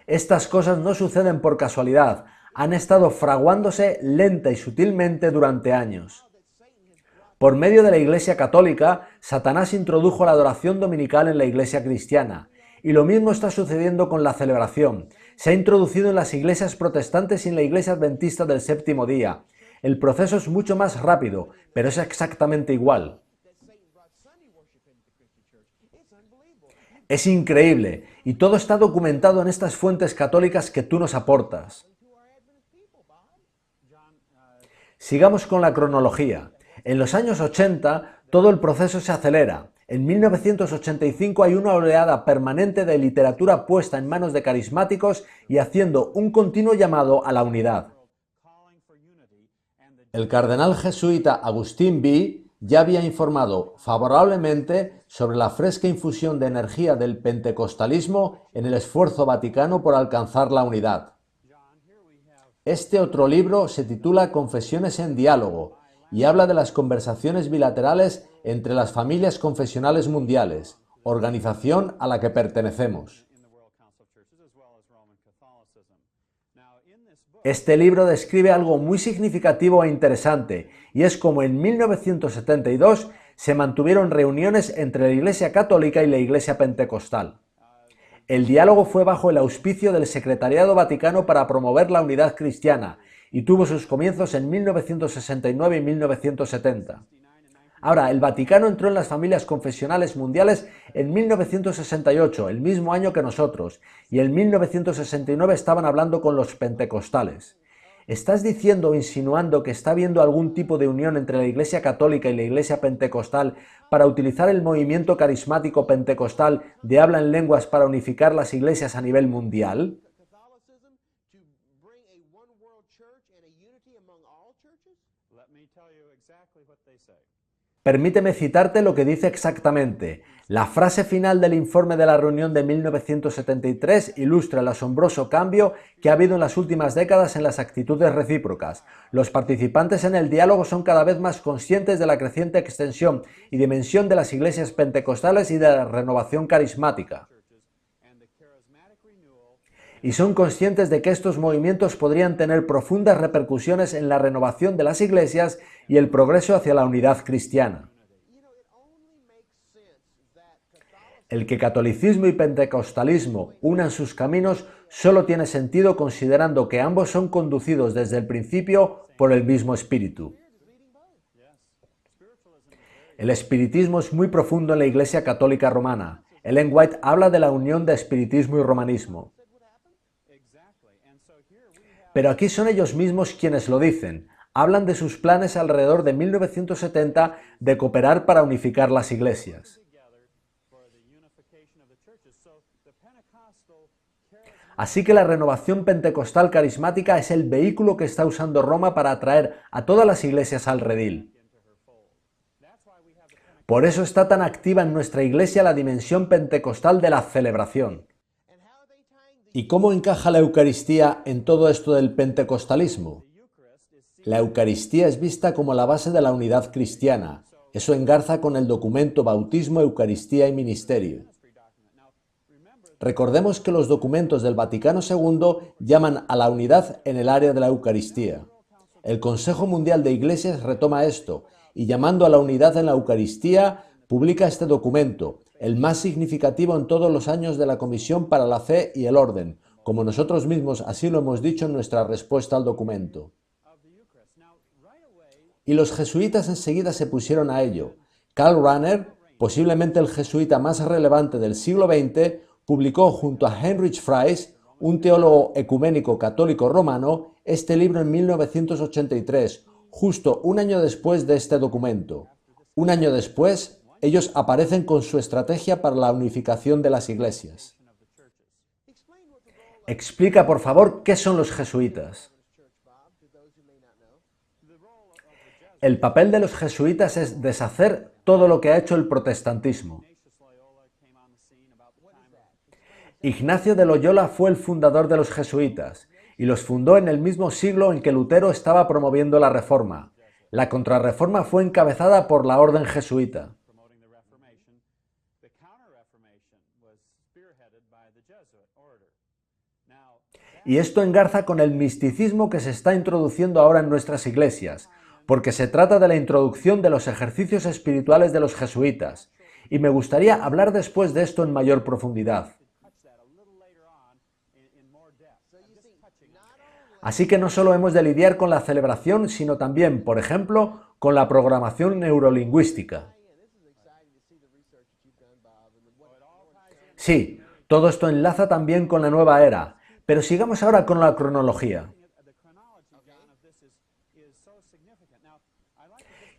Estas cosas no suceden por casualidad, han estado fraguándose lenta y sutilmente durante años. Por medio de la Iglesia Católica, Satanás introdujo la adoración dominical en la Iglesia cristiana, y lo mismo está sucediendo con la celebración. Se ha introducido en las iglesias protestantes y en la Iglesia Adventista del séptimo día. El proceso es mucho más rápido, pero es exactamente igual. Es increíble, y todo está documentado en estas fuentes católicas que tú nos aportas. Sigamos con la cronología. En los años 80, todo el proceso se acelera. En 1985 hay una oleada permanente de literatura puesta en manos de carismáticos y haciendo un continuo llamado a la unidad. El cardenal jesuita Agustín B. ya había informado favorablemente sobre la fresca infusión de energía del pentecostalismo en el esfuerzo vaticano por alcanzar la unidad. Este otro libro se titula Confesiones en diálogo y habla de las conversaciones bilaterales entre las familias confesionales mundiales, organización a la que pertenecemos. Este libro describe algo muy significativo e interesante, y es como en 1972 se mantuvieron reuniones entre la Iglesia Católica y la Iglesia Pentecostal. El diálogo fue bajo el auspicio del Secretariado Vaticano para promover la unidad cristiana y tuvo sus comienzos en 1969 y 1970. Ahora, el Vaticano entró en las familias confesionales mundiales en 1968, el mismo año que nosotros, y en 1969 estaban hablando con los pentecostales. ¿Estás diciendo o insinuando que está habiendo algún tipo de unión entre la Iglesia Católica y la Iglesia Pentecostal para utilizar el movimiento carismático pentecostal de habla en lenguas para unificar las iglesias a nivel mundial? Permíteme citarte lo que dice exactamente. La frase final del informe de la reunión de 1973 ilustra el asombroso cambio que ha habido en las últimas décadas en las actitudes recíprocas. Los participantes en el diálogo son cada vez más conscientes de la creciente extensión y dimensión de las iglesias pentecostales y de la renovación carismática. Y son conscientes de que estos movimientos podrían tener profundas repercusiones en la renovación de las iglesias y el progreso hacia la unidad cristiana. El que catolicismo y pentecostalismo unan sus caminos solo tiene sentido considerando que ambos son conducidos desde el principio por el mismo espíritu. El espiritismo es muy profundo en la Iglesia Católica Romana. Ellen White habla de la unión de espiritismo y romanismo. Pero aquí son ellos mismos quienes lo dicen. Hablan de sus planes alrededor de 1970 de cooperar para unificar las iglesias. Así que la renovación pentecostal carismática es el vehículo que está usando Roma para atraer a todas las iglesias al redil. Por eso está tan activa en nuestra iglesia la dimensión pentecostal de la celebración. ¿Y cómo encaja la Eucaristía en todo esto del pentecostalismo? La Eucaristía es vista como la base de la unidad cristiana. Eso engarza con el documento Bautismo, Eucaristía y Ministerio. Recordemos que los documentos del Vaticano II llaman a la unidad en el área de la Eucaristía. El Consejo Mundial de Iglesias retoma esto y, llamando a la unidad en la Eucaristía, publica este documento, el más significativo en todos los años de la Comisión para la Fe y el Orden, como nosotros mismos así lo hemos dicho en nuestra respuesta al documento. Y los jesuitas enseguida se pusieron a ello. Karl Rahner, posiblemente el jesuita más relevante del siglo XX, publicó junto a Heinrich Fries, un teólogo ecuménico católico romano, este libro en 1983, justo un año después de este documento. Un año después, ellos aparecen con su estrategia para la unificación de las iglesias. Explica, por favor, qué son los jesuitas. El papel de los jesuitas es deshacer todo lo que ha hecho el protestantismo. Ignacio de Loyola fue el fundador de los jesuitas y los fundó en el mismo siglo en que Lutero estaba promoviendo la Reforma. La Contrarreforma fue encabezada por la Orden Jesuita. Y esto engarza con el misticismo que se está introduciendo ahora en nuestras iglesias, porque se trata de la introducción de los ejercicios espirituales de los jesuitas, y me gustaría hablar después de esto en mayor profundidad. Así que no solo hemos de lidiar con la celebración, sino también, por ejemplo, con la programación neurolingüística. Sí, todo esto enlaza también con la nueva era, pero sigamos ahora con la cronología.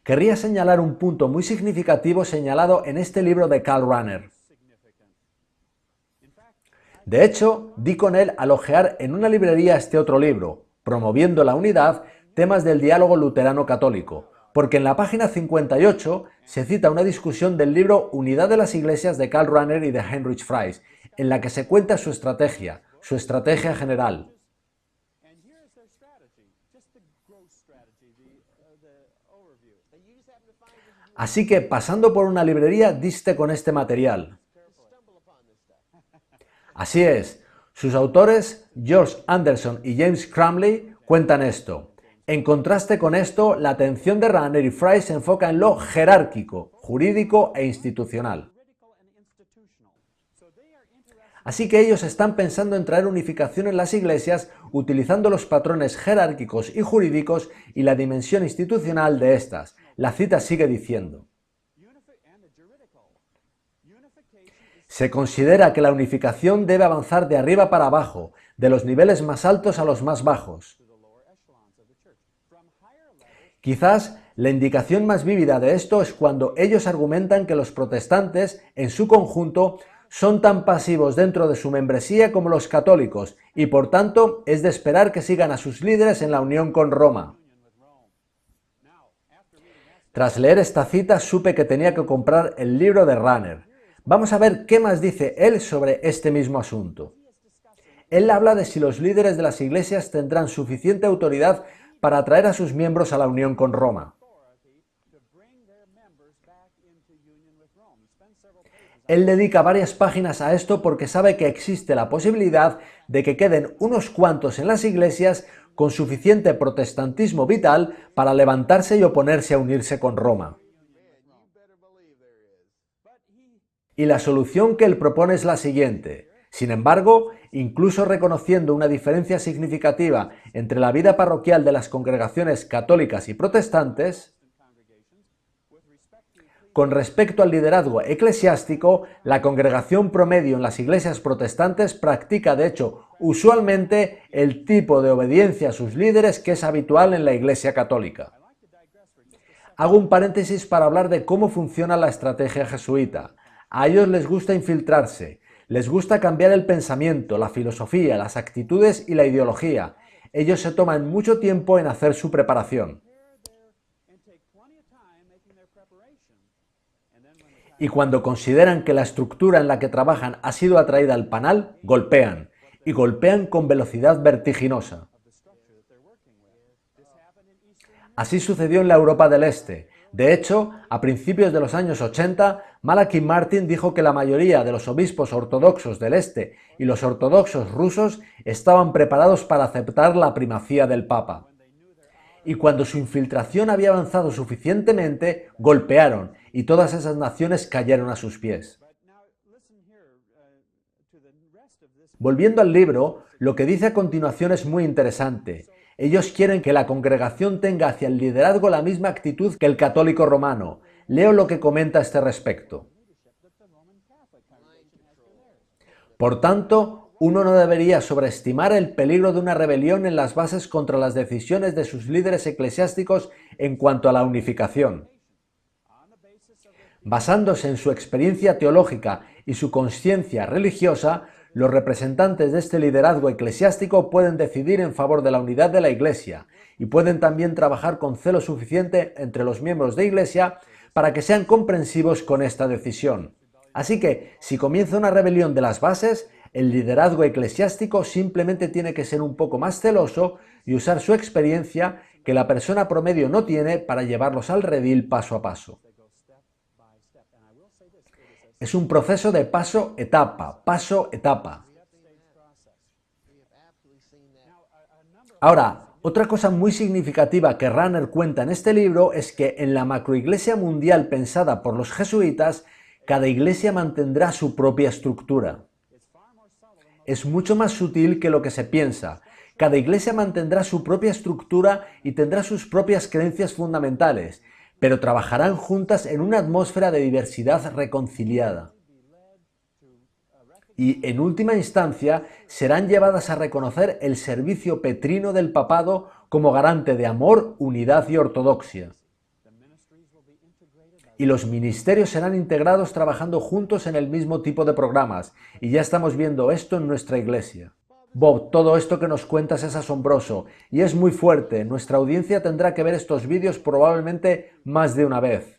Querría señalar un punto muy significativo señalado en este libro de Karl Rahner. De hecho, di con él al hojear en una librería este otro libro, Promoviendo la Unidad, temas del diálogo luterano-católico, porque en la página 58 se cita una discusión del libro Unidad de las Iglesias de Karl Rahner y de Heinrich Fries, en la que se cuenta su estrategia general. Así que, pasando por una librería, diste con este material. Así es, sus autores, George Anderson y James Crumley, cuentan esto. En contraste con esto, la atención de Rahner y Fries se enfoca en lo jerárquico, jurídico e institucional. Así que ellos están pensando en traer unificación en las iglesias utilizando los patrones jerárquicos y jurídicos y la dimensión institucional de estas. La cita sigue diciendo: se considera que la unificación debe avanzar de arriba para abajo, de los niveles más altos a los más bajos. Quizás la indicación más vívida de esto es cuando ellos argumentan que los protestantes, en su conjunto, son tan pasivos dentro de su membresía como los católicos y por tanto es de esperar que sigan a sus líderes en la unión con Roma. Tras leer esta cita supe que tenía que comprar el libro de Rahner. Vamos a ver qué más dice él sobre este mismo asunto. Él habla de si los líderes de las iglesias tendrán suficiente autoridad para atraer a sus miembros a la unión con Roma. Él dedica varias páginas a esto porque sabe que existe la posibilidad de que queden unos cuantos en las iglesias con suficiente protestantismo vital para levantarse y oponerse a unirse con Roma. Y la solución que él propone es la siguiente. Sin embargo, incluso reconociendo una diferencia significativa entre la vida parroquial de las congregaciones católicas y protestantes, con respecto al liderazgo eclesiástico, la congregación promedio en las iglesias protestantes practica, de hecho, usualmente el tipo de obediencia a sus líderes que es habitual en la iglesia católica. Hago un paréntesis para hablar de cómo funciona la estrategia jesuita. A ellos les gusta infiltrarse, les gusta cambiar el pensamiento, la filosofía, las actitudes y la ideología. Ellos se toman mucho tiempo en hacer su preparación. Y cuando consideran que la estructura en la que trabajan ha sido atraída al panal, golpean, y golpean con velocidad vertiginosa. Así sucedió en la Europa del Este. De hecho, a principios de los años 80, Malachi Martin dijo que la mayoría de los obispos ortodoxos del Este y los ortodoxos rusos estaban preparados para aceptar la primacía del Papa. Y cuando su infiltración había avanzado suficientemente, golpearon, y todas esas naciones cayeron a sus pies. Volviendo al libro, lo que dice a continuación es muy interesante. Ellos quieren que la congregación tenga hacia el liderazgo la misma actitud que el católico romano. Leo lo que comenta a este respecto. Por tanto, uno no debería sobreestimar el peligro de una rebelión en las bases contra las decisiones de sus líderes eclesiásticos en cuanto a la unificación. Basándose en su experiencia teológica y su conciencia religiosa, Los representantes de este liderazgo eclesiástico pueden decidir en favor de la unidad de la Iglesia y pueden también trabajar con celo suficiente entre los miembros de Iglesia para que sean comprensivos con esta decisión. Así que, si comienza una rebelión de las bases, el liderazgo eclesiástico simplemente tiene que ser un poco más celoso y usar su experiencia que la persona promedio no tiene para llevarlos al redil paso a paso. Es un proceso de paso-etapa. Ahora, otra cosa muy significativa que Rahner cuenta en este libro es que en la macroiglesia mundial pensada por los jesuitas, cada iglesia mantendrá su propia estructura. Es mucho más sutil que lo que se piensa. Cada iglesia mantendrá su propia estructura y tendrá sus propias creencias fundamentales, pero trabajarán juntas en una atmósfera de diversidad reconciliada. Y, en última instancia, serán llevadas a reconocer el servicio petrino del papado como garante de amor, unidad y ortodoxia. Y los ministerios serán integrados trabajando juntos en el mismo tipo de programas, y ya estamos viendo esto en nuestra iglesia. Bob, todo esto que nos cuentas es asombroso y es muy fuerte. Nuestra audiencia tendrá que ver estos vídeos probablemente más de una vez.